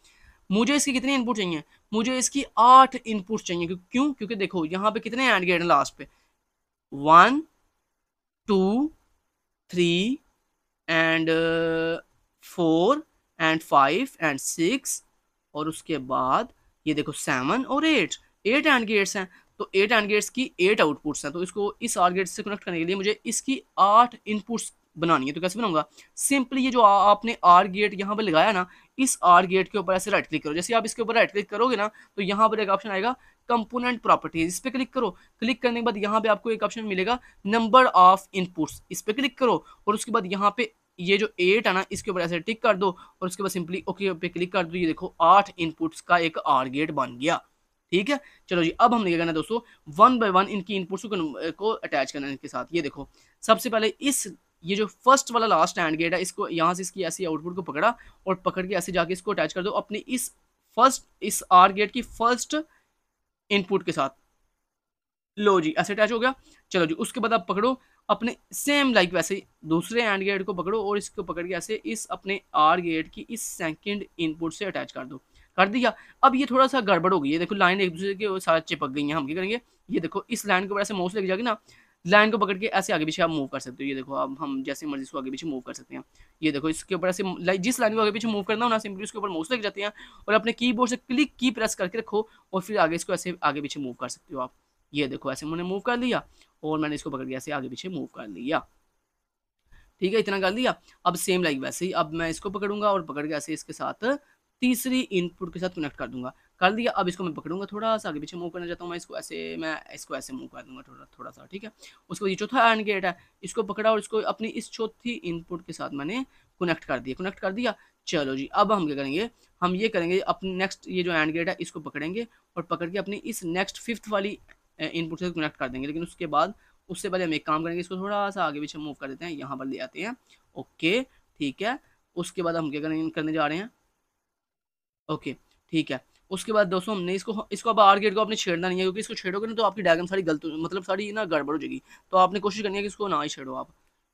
मुझे इसकी कितनी इनपुट चाहिए, मुझे इसकी 8 इनपुट चाहिए। क्यों, क्योंकि देखो यहाँ पे कितने एंड गेट हैं लास्ट पे, 1 2 3 एंड 4 एंड 5 एंड 6 और उसके बाद ये देखो 7 और 8 एंड गेट्स हैं। तो 8 एंड गेट्स की 8 आउटपुट्स हैं। तो इसको इस आर गेट से कनेक्ट करने के लिए मुझे इसकी 8 इनपुट्स बनानी है। तो कैसे बनाऊंगा, सिंपली ये जो आपने आर गेट यहाँ पे लगाया ना, इस आर गेट के ऊपर ऐसे राइट क्लिक करो। जैसे आप इसके ऊपर राइट क्लिक करोगे ना तो यहाँ पर एक ऑप्शन आएगा कंपोनेंट प्रॉपर्टीज, इस पर क्लिक करो। क्लिक करने के बाद यहाँ पे आपको एक ऑप्शन मिलेगा नंबर ऑफ इनपुट्स, इस पर क्लिक करो और उसके बाद यहाँ पे ये जो 8 है ना इसके ऊपर ऐसे टिक कर दो और उसके बाद सिंपली ओके पे क्लिक कर दो। ये देखो 8 इनपुट्स का एक आर गेट बन गया। ठीक है, चलो जी, अब हमने क्या करना है दोस्तों, 1 बाय 1 इनकी इनपुट्स को अटैच करना है इनके साथ। ये देखो सबसे पहले इस ये जो फर्स्ट वाला लास्ट एंड गेट है, इसको यहाँ से इसकी ऐसी आउटपुट को पकड़ा और पकड़ के ऐसे जाके इसको अटैच कर दो अपने इस आर गेट की फर्स्ट इनपुट के साथ। लो जी, ऐसे अटैच हो गया। चलो जी, उसके बाद आप पकड़ो अपने सेम लाइक वैसे दूसरे एंड गेट को पकड़ो और इसको पकड़ के ऐसे इस अपने आर गेट की इस सेकंड इनपुट से अटैच कर दो। कर दिया। अब ये थोड़ा सा गड़बड़ हो गई है, देखो लाइन एक दूसरे के साथ चिपक गई हैं। हम क्या करेंगे, ये देखो इस लाइन को ऐसे माउस लेके जाके ना लाइन को पकड़ के ऐसे आगे पीछे आप मूव कर सकते हो। ये देखो अब हम जैसे मर्जी इसको आगे पीछे मूव कर सकते हैं। ये देखो इसके ऊपर ऐसे जिस लाइन को आगे पीछे मूव करना हो ना, सिंपली उसके ऊपर माउस लेके जाते हैं और अपने कीबोर्ड से क्लिक की प्रेस करके रखो और फिर आगे इसको ऐसे आगे पीछे मूव कर सकते हो आप। ये देखो ऐसे मैंने मूव कर लिया और मैंने इसको पकड़ के ऐसे आगे पीछे मूव कर लिया। ठीक है, इतना कर लिया। अब सेम लाइक वैसे ही अब मैं इसको पकड़ूंगा और पकड़ के ऐसे इसके साथ तीसरी इनपुट के साथ कनेक्ट कर दूंगा। कर दिया। अब इसको मैं पकड़ूंगा, थोड़ा सा आगे पीछे मूव करना चाहता हूँ मैं इसको ऐसे मूव कर दूंगा थोड़ा थोड़ा सा, ठीक है। उसके बाद ये चौथा एंड गेट है, इसको पकड़ा और इसको अपनी इस चौथी इनपुट के साथ मैंने कनेक्ट कर दिया, कनेक्ट कर दिया। चलो जी, अब हम क्या करेंगे, हम ये करेंगे अपनी नेक्स्ट ये जो एंड गेट है इसको पकड़ेंगे और पकड़ के अपनी इस नेक्स्ट फिफ्थ वाली इनपुट से कनेक्ट कर देंगे। लेकिन उसके बाद उससे पहले हम एक काम करेंगे, इसको थोड़ा सा आगे पीछे मूव कर देते हैं, यहाँ पर ले आते हैं। ओके ठीक है। उसके बाद हम क्या करने जा रहे हैं, ओके ठीक है। उसके बाद दोस्तों हमने इसको अब आर गेट को आपने छेड़ना नहीं है, क्योंकि इसको छेड़ोगे ना तो आपकी डायग्राम सारी गलत, मतलब सारी ना गड़बड़ हो जाएगी। तो आपने कोशिश करनी है कि इसको ना ही छेड़ो आप,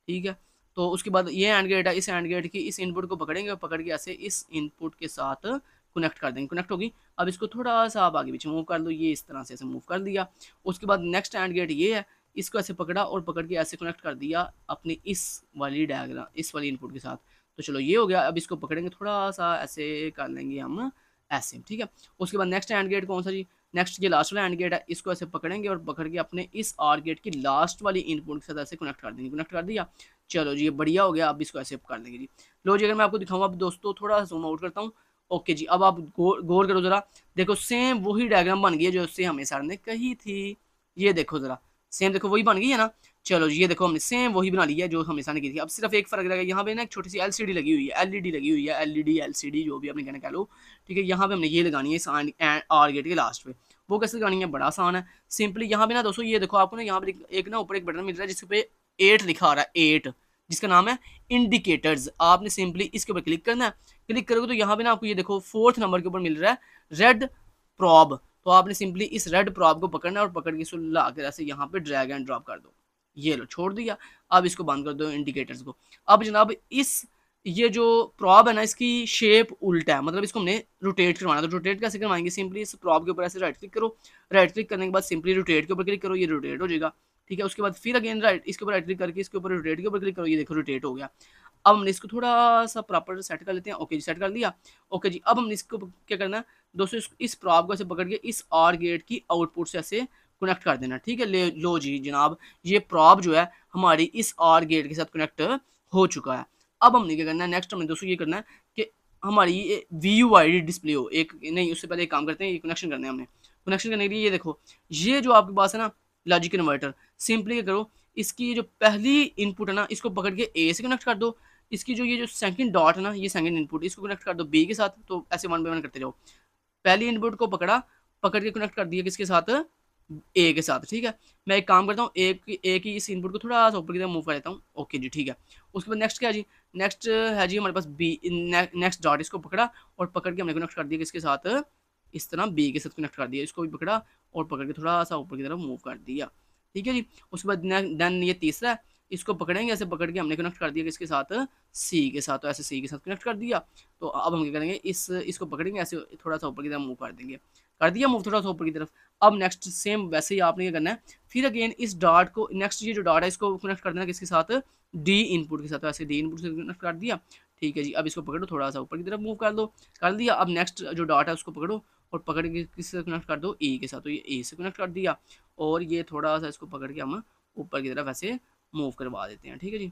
ठीक है। तो उसके बाद ये एंड गेट है, इस एंड गेट की इस इनपुट को पकड़ेंगे और पकड़ के ऐसे इस इनपुट के साथ कनेक्ट कर देंगे, कनेक्ट होगी। अब इसको थोड़ा सा आप आगे पीछे मूव कर लो, ये इस तरह से ऐसे मूव कर दिया। उसके बाद नेक्स्ट एंड गेट ये है, इसको ऐसे पकड़ा और पकड़ के ऐसे कनेक्ट कर दिया अपनी इस वाली डायग्राम, इस वाली इनपुट के साथ। तो चलो ये हो गया। अब इसको पकड़ेंगे, थोड़ा सा ऐसे कर लेंगे हम ऐसे, ठीक है। उसके बाद नेक्स्ट एंड गेट कौन सा जी, नेक्स्ट ये लास्ट वाला एंड गेट है, इसको ऐसे पकड़ेंगे और पकड़ के अपने इस आर गेट की लास्ट वाली इनपुट के साथ ऐसे कनेक्ट कर देंगे, कनेक्ट कर दिया। चलो जी ये बढ़िया हो गया। अब इसको ऐसे कर देंगे जी। लो जी, अगर मैं आपको दिखाऊँ अब दोस्तों, थोड़ा सा जूम आउट करता हूँ। ओके जी, अब आप गौर करो जरा, देखो सेम वही डायग्राम बन गई है जो उससे हमें सर ने कही थी। ये देखो जरा, सेम देखो वही बन गई है ना। चलो जी, ये देखो हमने सेम वही बना लिया है जो हमेशा ने की थी। अब सिर्फ एक फर्क रहेगा, यहाँ पे ना एक छोटी सी एलसीडी लगी हुई है, एलईडी लगी हुई है, एलईडी एलसीडी जो भी आपने कहना कह लो, ठीक है। यहाँ पे हमने ये लगानी है इस आर गेट के लास्ट पे। वो कैसे लगानी है, बड़ा आसान है। सिंपली यहाँ पे ना दोस्तों ये देखो, आपको ना यहाँ पे एक ना ऊपर एक बटन मिल रहा है जिस पे 8 लिखा आ रहा है, 8, जिसका नाम है इंडिकेटर्स। आपने सिंपली इसके ऊपर क्लिक करना है। क्लिक करोगे तो यहाँ पे ना आपको ये देखो 4th नंबर के ऊपर मिल रहा है रेड प्रॉब। तो आपने सिंपली इस रेड प्रॉब को पकड़ना है और पकड़ के इसको ला कर ऐसे यहाँ पे ड्रैग एंड ड्रॉप कर दो। ये लो, छोड़ दिया। अब इसको बंद कर दो इंडिकेटर्स को। अब जनाब इस ये जो प्रॉब है ना, इसकी शेप उल्टा है, मतलब इसको हमने रोटेट करवाना। तो रोटेट कैसे करवाएंगे, सिंपली इस प्रॉब के ऊपर ऐसे राइट क्लिक करो, राइट क्लिक करने के बाद सिंपली रोटेट के ऊपर क्लिक करो, ये रोटेट हो जाएगा, ठीक है। उसके बाद फिर अगेन राइट, इसके ऊपर राइट क्लिक करके इसके ऊपर रोटेट के ऊपर क्लिक करो, ये देखो रोटेट हो गया। अब हमने इसको थोड़ा सा प्रॉपर सेट कर लेते हैं। ओके जी, सेट कर दिया। ओके जी, अब हमने इसको क्या करना है दोस्तों, इस प्रॉब को ऐसे पकड़ के इस आर गेट की आउटपुट से ऐसे कनेक्ट कर देना, ठीक है। लो जी जनाब, ये प्रॉब जो है हमारी इस आर गेट के साथ कनेक्ट हो चुका है। अब हमने क्या करना है, नेक्स्ट हमने दोस्तों ये करना है कि हमारी ये VUID डिस्प्ले हो। एक नहीं, उससे पहले एक काम करते हैं, ये कनेक्शन करना है हमने। कनेक्शन करने के लिए ये देखो, ये जो आपके पास है ना लॉजिक कन्वर्टर, सिंपली क्या करो, इसकी जो पहली इनपुट है ना इसको पकड़ के A से कनेक्ट कर दो। इसकी जो ये जो सेकंड डॉट है ना, ये सेकंड इनपुट, इसको कनेक्ट कर दो B के साथ। तो ऐसे 1 बाय 1 करते जाओ। पहली इनपुट को पकड़ा, पकड़ के कनेक्ट कर दिया किसके साथ, A के साथ, ठीक है। मैं एक काम करता हूँ, एक ही इस इनपुट को थोड़ा सा ऊपर की तरफ मूव कर देता हूँ। ओके जी ठीक है। उसके बाद नेक्स्ट क्या है जी, नेक्स्ट है जी हमारे पास B, नेक्स्ट डॉट, इसको पकड़ा और पकड़ के हमने कनेक्ट कर दिया किसके साथ, इस तरह B के साथ कनेक्ट कर दिया। इसको भी पकड़ा और पकड़ के थोड़ा सा ऊपर की तरफ मूव कर दिया, ठीक है जी। उसके बाद देन ये तीसरा है, इसको पकड़ेंगे, ऐसे पकड़ के हमने कनेक्ट कर दिया किसके साथ, C के साथ। तो ऐसे C के साथ कनेक्ट कर दिया। तो अब हम क्या करेंगे, इसको पकड़ेंगे, ऐसे थोड़ा सा ऊपर की तरफ मूव कर देंगे, कर दिया मूव थोड़ा सा ऊपर की तरफ। अब नेक्स्ट सेम वैसे ही आपने क्या करना है, फिर अगेन इस डॉट को, नेक्स्ट ये जो डॉट है इसको कनेक्ट कर देना किसके साथ, D इनपुट के साथ। तो ऐसे D इनपुट से कनेक्ट कर दिया, ठीक है जी। अब इसको पकड़ो, थोड़ा सा ऊपर की तरफ मूव कर दो, कर दिया। अब नेक्स्ट जो डॉट है उसको पकड़ो और पकड़ के किससे कनेक्ट कर दो, E के साथ। तो ये A से कनेक्ट कर दिया और ये थोड़ा सा इसको पकड़ के हम ऊपर की तरफ ऐसे मूव करवा देते हैं, ठीक है जी।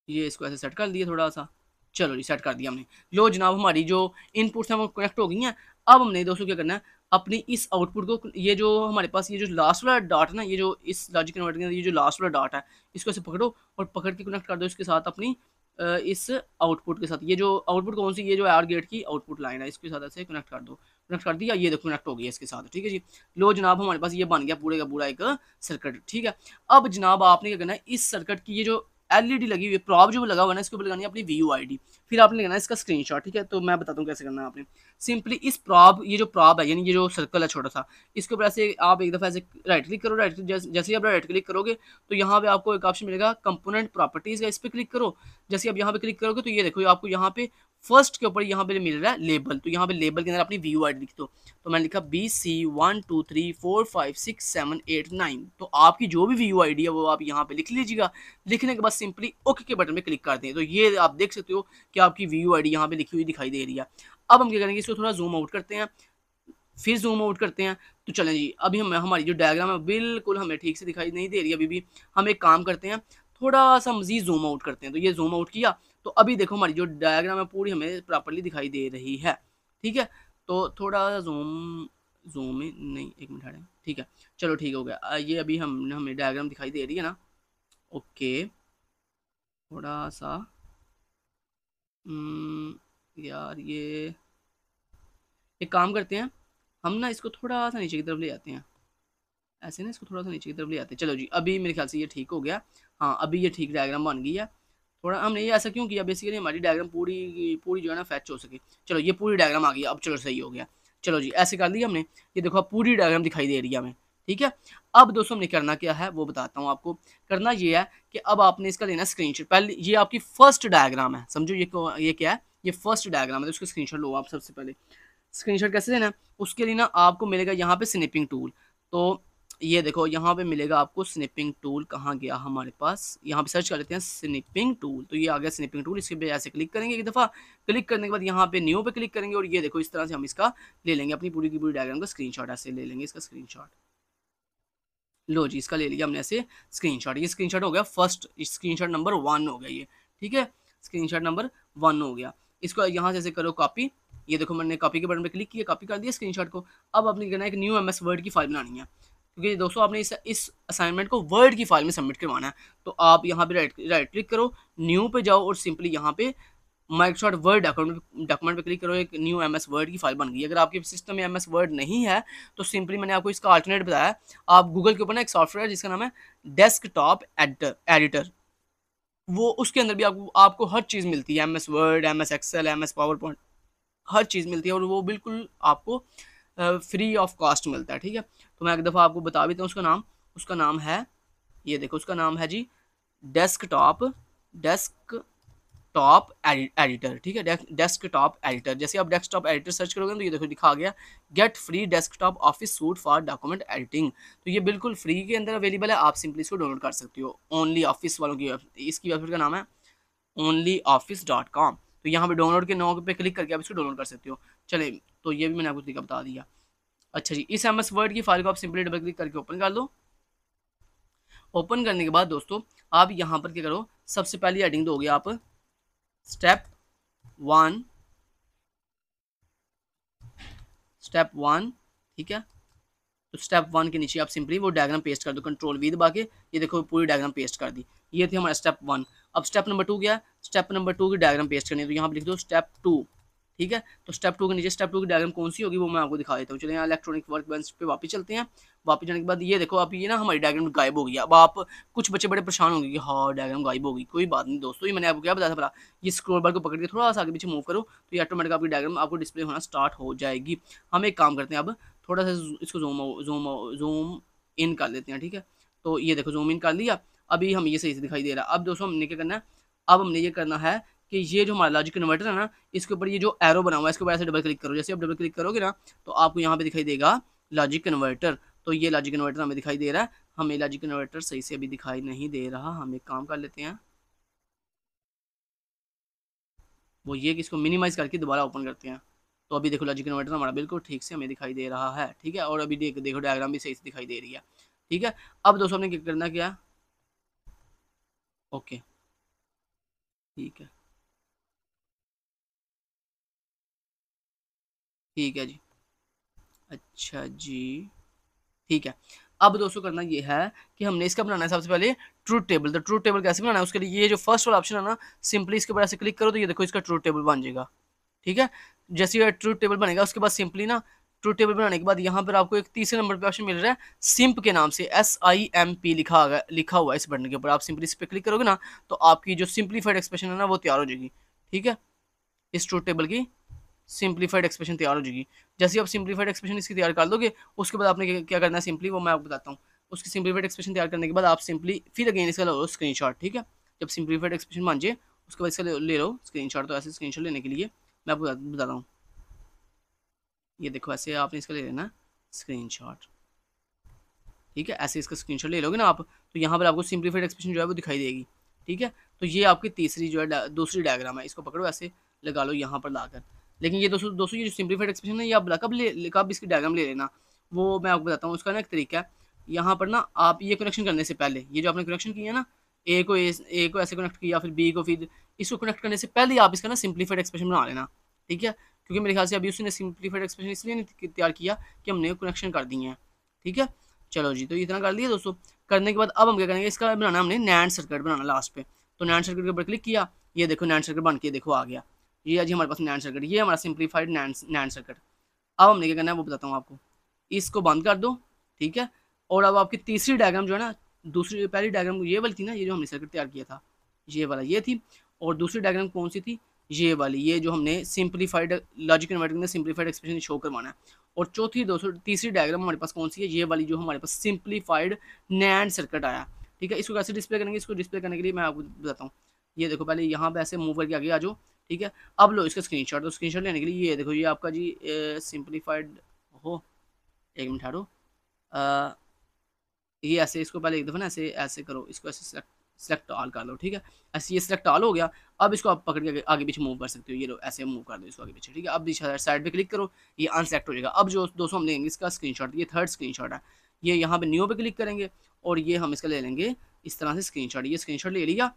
ये इसको ऐसे सेट कर दिया थोड़ा सा। चलो जी, सेट कर दिया हमने। लो जनाब, हमारी जो इनपुट्स हैं वो कनेक्ट हो गई हैं। अब हमने दोस्तों क्या करना है, अपनी इस आउटपुट को, ये जो हमारे पास ये जो लास्ट वाला डॉट है ना, ये जो इस लॉजिक कन्वर्टर के ये जो लास्ट वाला डॉट है, इसको ऐसे पकड़ो और पकड़ के कनेक्ट कर दो इसके साथ अपनी इस आउटपुट के साथ। ये जो आउटपुट कौन सी, ये जो आर गेट की आउटपुट लाइन है, इसके साथ ऐसे कनेक्ट कर दो, कनेक्ट कर दिया। ये देखो कनेक्ट हो गया इसके साथ, ठीक है जी। लो जनाब, हमारे पास ये बन गया पूरे का पूरा एक सर्किट, ठीक है। अब जनाब आपने क्या करना है, इस सर्किट की ये जो एलईडी लगी हुई है, प्रॉब जो लगा हुआ है ना, इसके ऊपर लगानी है अपनी VUID। फिर आपने लेना है इसका स्क्रीनशॉट, ठीक है। तो मैं बताता हूँ कैसे करना है आपने। सिंपली इस प्रॉब, ये जो प्रॉब है यानी ये जो सर्कल है छोटा सा, इसके ऊपर ऐसे आप एक दफ़ा ऐसे राइट क्लिक करो। राइट जैसे ही आप राइट क्लिक करोगे तो यहाँ पे आपको एक ऑप्शन मिलेगा कंपोनेंट प्रॉपर्टीज का, इस पर क्लिक करो। जैसे आप यहाँ पे क्लिक करोगे तो ये देखो आपको यहाँ पे फर्स्ट के ऊपर यहाँ पे मिल रहा है लेबल। तो यहाँ पे लेबल के अंदर अपनी VUID लिख दो। तो मैंने लिखा BC12345678 तो आपकी जो भी VUID है वो आप यहाँ पे लिख लीजिएगा। लिखने के बाद सिंपली ओके के बटन पे क्लिक कर दें। तो ये आप देख सकते हो कि आपकी VUID यहाँ पे लिखी हुई दिखाई दे रही है। अब हम क्या करेंगे, इसको थोड़ा जूम आउट करते हैं, फिर जूम आउट करते हैं। तो चलें जी, अभी हम हमारी जो डायग्राम है बिल्कुल हमें ठीक से दिखाई नहीं दे रही है अभी भी। हम एक काम करते हैं, थोड़ा सा मजीद जूम आउट करते हैं। तो ये जूम आउट किया तो अभी देखो हमारी जो डायग्राम है पूरी हमें प्रॉपर्ली दिखाई दे रही है, ठीक है। तो थोड़ा जूम जूम में नहीं, एक मिनट है, ठीक है, चलो ठीक हो गया। ये अभी हमें डायग्राम दिखाई दे रही है ना, ओके। थोड़ा सा यार ये एक काम करते हैं, हम ना इसको थोड़ा सा नीचे की तरफ ले आते हैं, ऐसे ना इसको थोड़ा सा नीचे की तरफ ले आते हैं। चलो जी, अभी मेरे ख्याल से ये ठीक हो गया। हाँ, अभी ये ठीक डायग्राम बन गई है। थोड़ा हमने ये ऐसा क्यों किया, बेसिकली हमारी डायग्राम पूरी पूरी जो है ना फैच हो सके। चलो ये पूरी डायग्राम आ गई, अब चलो सही हो गया। चलो जी, ऐसे कर लिया हमने, ये देखो अब पूरी डायग्राम दिखाई दे रही है हमें, ठीक है। अब दोस्तों हमने करना क्या है वो बताता हूँ आपको। करना ये है कि अब आपने इसका लेना स्क्रीनशॉट। पहले ये आपकी फर्स्ट डायग्राम है, समझो ये क्या है, ये फर्स्ट डायग्राम है, तो उसका स्क्रीनशॉट लो आप सबसे पहले। स्क्रीनशॉट कैसे लेना है, उसके लिए ना आपको मिलेगा यहाँ पे स्निपिंग टूल। तो ये देखो यहाँ पे मिलेगा आपको स्निपिंग टूल, कहाँ गया हमारे पास, यहाँ पे सर्च कर लेते हैं स्निपिंग टूल, तो ये आ गया स्निपिंग टूल। इसके पे ऐसे क्लिक करेंगे एक दफ़ा, क्लिक करने के बाद यहाँ पे न्यू पे क्लिक करेंगे और ये देखो इस तरह से हम इसका ले लेंगे अपनी पूरी की पूरी डायग्राम का स्क्रीनशॉट, ऐसे ले लेंगे इसका स्क्रीनशॉट। लो जी, इसका ले लिया हमने ऐसे स्क्रीनशॉट। ये स्क्रीनशॉट हो गया फर्स्ट, स्क्रीनशॉट नंबर 1 हो गया ये, ठीक है, स्क्रीनशॉट नंबर 1 हो गया। इसको यहाँ से ऐसे करो कॉपी, ये देखो मैंने कॉपी के बटन पे क्लिक किया, कॉपी कर दिया स्क्रीनशॉट को। अब आपने करना है एक न्यू एमएस वर्ड की फाइल बनानी है, क्योंकि दोस्तों आपने इस असाइनमेंट को वर्ड की फाइल में सबमिट करवाना है। तो आप यहाँ पे राइट क्लिक करो, न्यू पे जाओ और सिंपली यहाँ पे माइक्रोसॉफ्ट वर्ड डॉक्यूमेंट पे क्लिक करो, एक न्यू एमएस वर्ड की फाइल बन गई। अगर आपके सिस्टम में एमएस वर्ड नहीं है तो सिंपली मैंने आपको इसका अल्टरनेट बताया, आप गूगल के ऊपर ना एक सॉफ्टवेयर है जिसका नाम है डेस्कटॉप एडिटर, वो उसके अंदर भी आपको हर चीज़ मिलती है, MS Word, MS Excel, MS PowerPoint, हर चीज़ मिलती है और वो बिल्कुल आपको फ्री ऑफ कॉस्ट मिलता है, ठीक है। तो मैं एक दफ़ा आपको बता भी दूँ उसका नाम है, ये देखो उसका नाम है जी डेस्कटॉप एडिटर, ठीक है, डेस्कटॉप एडिटर। जैसे आप डेस्कटॉप एडिटर सर्च करोगे तो ये देखो लिखा आ गया get free desktop office suit for document editing. तो ये बिल्कुल फ्री के अंदर अवेलेबल है, आप सिंपली इसको डाउनलोड कर सकते हो। ओनली ऑफिस वालों की इसकी वेबसाइट का नाम है onlyoffice.com। तो यहाँ पे डाउनलोड के नो पे क्लिक करके आप इसको डाउनलोड कर सकते हो। चले, तो ये भी मैंने आपको तरीका बता दिया। अच्छा जी, इस एमएस वर्ड की फाइल को आप सिंपली डबल क्लिक करके ओपन कर लो। ओपन करने के बाद दोस्तों आप यहाँ पर क्या करो, सबसे पहली हेडिंग दोगे आप स्टेप 1, ठीक है। तो स्टेप 1 के नीचे आप सिंपली वो डायग्राम पेस्ट कर दो, कंट्रोल वी दबा के, ये देखो पूरी डायग्राम पेस्ट कर दी। ये थी हमारा स्टेप 1। अब स्टेप नंबर 2 गया, स्टेप नंबर 2 की डायग्राम पेस्ट करनी है, तो यहाँ पर लिख दो स्टेप 2, ठीक है। तो स्टेप 2 के नीचे स्टेप 2 की डायग्राम कौन सी होगी वो मैं आपको दिखा देता हूँ। चलिए यहाँ इलेक्ट्रॉनिक वर्क बेंच पे वापस चलते हैं। वापस जाने के बाद ये देखो आप, ये ना हमारी डायग्राम गायब हो गई। अब आप कुछ बच्चे बड़े परेशान होंगे कि हाँ डायग्राम गायब हो गई, कोई बात नहीं दोस्तों, ये मैंने आपको क्या बताया था भला, ये स्क्रॉल बार को पकड़ के थोड़ा सा आगे पीछे मूव करो तो ये ऑटोमेटिक आपकी डायग्राम आपको डिस्प्ले होना स्टार्ट हो जाएगी। हम एक काम करते हैं, अब थोड़ा सा इसको जूम इन कर लेते हैं, ठीक है। तो ये देखो जूम इन कर लिया, अभी हम ये सही से दिखाई दे रहा है। अब दोस्तों हमने क्या करना है, अब हमने ये करना है कि ये जो हमारा लॉजिक कन्वर्टर है ना, इसके ऊपर ये जो एरो बना हुआ है इसके ऊपर ऐसे डबल क्लिक करो। जैसे आप डबल क्लिक करोगे ना तो आपको यहाँ पे दिखाई देगा लॉजिक कन्वर्टर। तो ये लॉजिक कन्वर्टर हमें दिखाई दे रहा है, हमें लॉजिक कन्वर्टर सही से अभी दिखाई नहीं दे रहा। हम एक काम कर लेते हैं, वो ये कि इसको मिनिमाइज करके दोबारा ओपन करते हैं। तो अभी देखो लॉजिक कन्वर्टर हमारा बिल्कुल ठीक से हमें दिखाई दे रहा है, ठीक है। और अभी देखो डायग्राम भी सही से दिखाई दे रही है, ठीक है। अब दोस्तों हमने क्या करना, क्या, ओके, ठीक है, ठीक है जी, अच्छा जी, ठीक है। अब दोस्तों करना ये है कि हमने इसका बनाना है सबसे पहले ट्रूथ टेबल। तो ट्रूथ टेबल कैसे बनाना है, उसके लिए ये जो फर्स्ट वाला ऑप्शन है ना, सिंपली इसके ऊपर ऐसे क्लिक करो तो ये देखो इसका ट्रूथ टेबल बन जाएगा, ठीक है। जैसे ये ट्रूथ टेबल बनेगा उसके बाद सिंपली ना ट्रूथ टेबल बनाने के बाद यहाँ पर आपको एक तीसरे नंबर पे ऑप्शन मिल रहा है सिंप के नाम से, SIMP लिखा हुआ है इस बटन के ऊपर। आप सिंपली इस पर क्लिक करोगे ना तो आपकी जो सिंप्लीफाइड एक्सप्रेशन है ना वो तैयार हो जाएगी, ठीक है। इस ट्रूथ टेबल की सिंप्लीफाइड एक्सप्रेशन तैयार हो जाएगी। जैसे आप सिंप्लीफाइड एक्सप्रेशन इसकी तैयार कर लोगे उसके बाद आपने क्या करना है, सिंपली वो मैं आपको बताता हूँ। उसकी सिंप्लीफाइड एक्सप्रेशन तैयार करने के बाद आप सिंपली फिर अगेन इसका लो स्क्रीनशॉट, ठीक है। जब सिंप्लीफाइड एक्सप्रेशन बन जाए उसके बाद इसका ले लो स्क्रीनशॉट। तो ऐसे स्क्रीनशॉट लेने के लिए मैं आपको बता रहा हूँ, ये देखो ऐसे आपने इसका ले लेना स्क्रीनशॉट, ठीक है। ऐसे इसका स्क्रीनशॉट ले लोगे ना आप तो यहाँ पर आपको सिंप्लीफाइड एक्सप्रेशन जो है वो दिखाई देगी, ठीक है। तो ये आपकी तीसरी जो है दूसरी डायग्राम है, इसको पकड़ो ऐसे लगा लो यहाँ पर लाकर। लेकिन ये दोस्तों ये जो सिंप्लीफाइड एक्सप्रेशन है ये आप कब इसकी डायग्राम ले लेना वो मैं आपको बताता हूँ। उसका ना एक तरीका है, यहाँ पर ना आप ये कनेक्शन करने से पहले, ये जो आपने कनेक्शन किया ना, ए को ऐसे कनेक्ट किया, फिर बी को, फिर इसको कनेक्ट करने से पहले आप इसका ना सिंप्लीफाइड एक्सप्रेशन बना लेना, ठीक है। क्योंकि मेरे ख्याल से अभी उसने सिंप्लीफाइड एक्सप्रेशन इसलिए नहीं तैयार किया कि हमने कनेक्शन कर दिए हैं। ठीक है, चलो जी, तो इतना कर लिया दोस्तों। करने के बाद अब हम क्या करेंगे, इसका बनाना हमने नैंड सर्किट बनाना लास्ट पे। तो नैंड सर्किट के ऊपर क्लिक किया, ये देखो नैंड सर्किट बन के देखो आ गया, ये जी हमारे पास नैंड सर्किट, ये हमारा सिंप्लीफाइड नैंड सर्किट। अब हमने क्या करना है वो बताता हूँ आपको। इसको बंद कर दो, ठीक है। और अब आपकी तीसरी डायग्राम जो है ना, दूसरी पहली डायग्राम ये वाली थी ना, ये जो हमने सर्किट तैयार किया था ये वाला ये थी, और दूसरी डायग्राम कौन सी थी, ये वाली, ये जो हमने सिंप्लीफाइड लॉजिक कन्वर्टर में सिंप्लीफाइड एक्सप्रेशन शो करवाना है। और चौथी दोस्तों तीसरी डायग्राम हमारे पास कौन सी है, ये वाली जो हमारे पास सिंप्लीफाइड नैंड सर्किट आया। ठीक है, इसको कैसे डिस्प्ले करेंगे, इसको डिस्प्ले करने के लिए मैं आपको बताता हूँ। ये देखो पहले यहाँ पे ऐसे मूव करके आगे आ जाओ, ठीक है। अब लो इसका स्क्रीनशॉट, तो स्क्रीनशॉट लेने के लिए ये देखो, ये आपका जी सिंप्लीफाइड हो, एक मिनट हारो, ये ऐसे इसको पहले एक दफ़ा ना ऐसे ऐसे करो, इसको ऐसे सेलेक्ट ऑल कर लो, ठीक है। ऐसे ये सेलेक्ट ऑल हो गया। अब इसको आप पकड़ के आगे पीछे मूव कर सकते हो, ये लो ऐसे मूव कर दो इसको आगे पीछे, ठीक है। अब साइड पे क्लिक करो, ये अनसेलेक्ट हो जाएगा। अब जो दोस्तों हम लेंगे इसका स्क्रीनशॉट, ये थर्ड स्क्रीनशॉट है, ये यहाँ पे न्यू पे क्लिक करेंगे और ये हम इसका ले लेंगे इस तरह से स्क्रीनशॉट। ये स्क्रीनशॉट ले लिया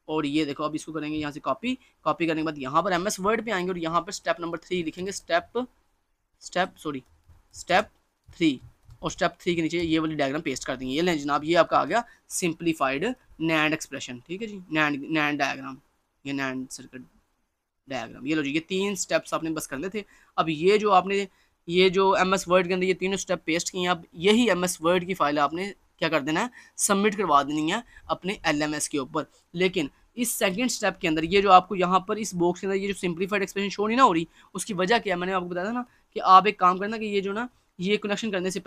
और ये देखो अब इसको करेंगे यहाँ से कॉपी। कॉपी करने के बाद यहाँ पर MS वर्ड पे आएंगे और यहाँ पर स्टेप नंबर 3 लिखेंगे, स्टेप 3, और स्टेप 3 के नीचे ये वाली डायग्राम पेस्ट कर देंगे। ये लें जनाब, ये आपका आ गया सिंप्लीफाइड नैंड एक्सप्रेशन, ठीक है जी, नैंड डायग्राम, ये नैंड सर्किट डायग्राम। ये लो जी, ये 3 स्टेप्स आपने बस करने थे। अब ये जो आपने ये जो MS वर्ड के अंदर ये तीनों स्टेप पेस्ट किए हैं, अब यही MS वर्ड की फाइल आपने क्या कर देना है, सबमिट करवा देनी है अपने LMS के ऊपर। लेकिन इस सेकंड स्टेप के अंदर ये जो आपको यहाँ पर इस बॉक्स के अंदर ये जो सिंप्लीफाइड एक्सप्रेशन शो नहीं ना हो रही, उसकी वजह क्या है, मैंने आपको बताया था ना कि आप एक काम करना कि ये जो ना, ये कनेक्शन करने से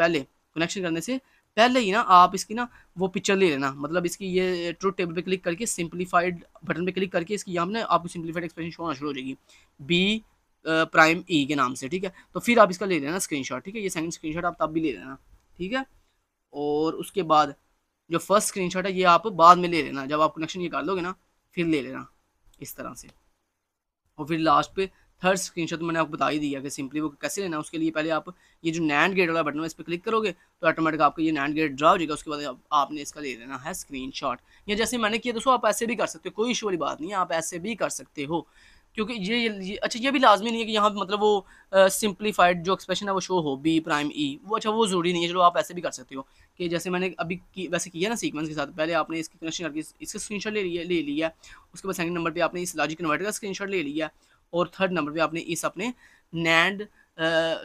पहले ही ना आप इसकी ना वो पिक्चर ले लेना, मतलब इसकी ये ट्रुथ टेबल पे क्लिक करके सिंप्लीफाइड बटन पे क्लिक करके इसकी यहाँ पे ना आपको सिंप्लीफाइड एक्सप्रेशन शो होना शुरू हो जाएगी, बी प्राइम ई के नाम से, ठीक है। तो फिर आप इसका ले लेना स्क्रीनशॉट, ठीक है। ये सेकंड स्क्रीनशॉट आप तब भी ले लेना, ठीक है। और उसके बाद जो फर्स्ट स्क्रीनशॉट है ये आप बाद में ले लेना, जब आप कनेक्शन ये कर लोगे ना फिर ले लेना इस तरह से। और फिर लास्ट पे थर्ड स्क्रीनशॉट मैंने आपको बता ही दिया कि सिंपली वो कैसे लेना है। उसके लिए पहले आप ये जो नैंड गेट वाला बटन है इस पर क्लिक करोगे तो ऑटोमेटिक आपको ये नैंड गेट ड्रा हो जाएगा। उसके बाद आपने इसका ले लेना है स्क्रीनशॉट, या जैसे मैंने किया दोस्तों आप ऐसे भी कर सकते हो, कोई इशू वाली बात नहीं है, आप ऐसे भी कर सकते हो। क्योंकि अच्छा ये भी लाजमी नहीं है कि यहाँ पे मतलब वो सिंप्लीफाइड जो एक्सप्रेशन है वो शो हो बी प्राइम ई, वो अच्छा वो ज़रूरी नहीं है, चलो आप ऐसे भी कर सकते हो कि जैसे मैंने अभी वैसे किया ना सीक्वेंस के साथ। पहले आपने इसकी कनेक्शन करके इसका स्क्रीनशॉट ले लिया, उसके बाद सेकंड नंबर पे आपने इस लॉजिक कन्वर्टर का स्क्रीनशॉट ले लिया, और थर्ड नंबर पे आपने इस अपने नैंड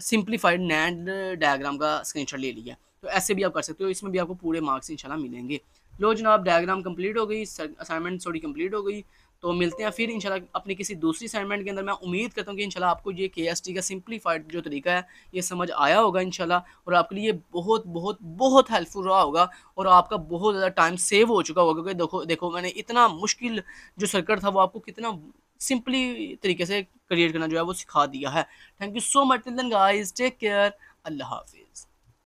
सिंप्लीफाइड नैंड डायग्राम का स्क्रीनशॉट ले लिया। तो ऐसे भी आप कर सकते हो, इसमें भी आपको पूरे मार्क्स इंशाल्लाह मिलेंगे। लो जनाब, डायग्राम कंप्लीट हो गई, असाइनमेंट थोड़ी कंप्लीट हो गई। तो मिलते हैं फिर इंशाल्लाह अपनी किसी दूसरी असाइनमेंट के अंदर। मैं उम्मीद करता हूँ कि इंशाल्लाह आपको ये KST का सिंप्लीफाइड जो तरीका है ये समझ आया होगा इंशाल्लाह, और आपके लिए बहुत बहुत बहुत हेल्पफुल रहा होगा, और आपका बहुत ज़्यादा टाइम सेव हो चुका होगा। क्योंकि देखो देखो मैंने इतना मुश्किल जो सर्किट था वो आपको कितना सिंपली तरीके से क्रिएट करना जो है वो सिखा दिया है। Thank you so much, till then guys, take care, Allah हाफिज़।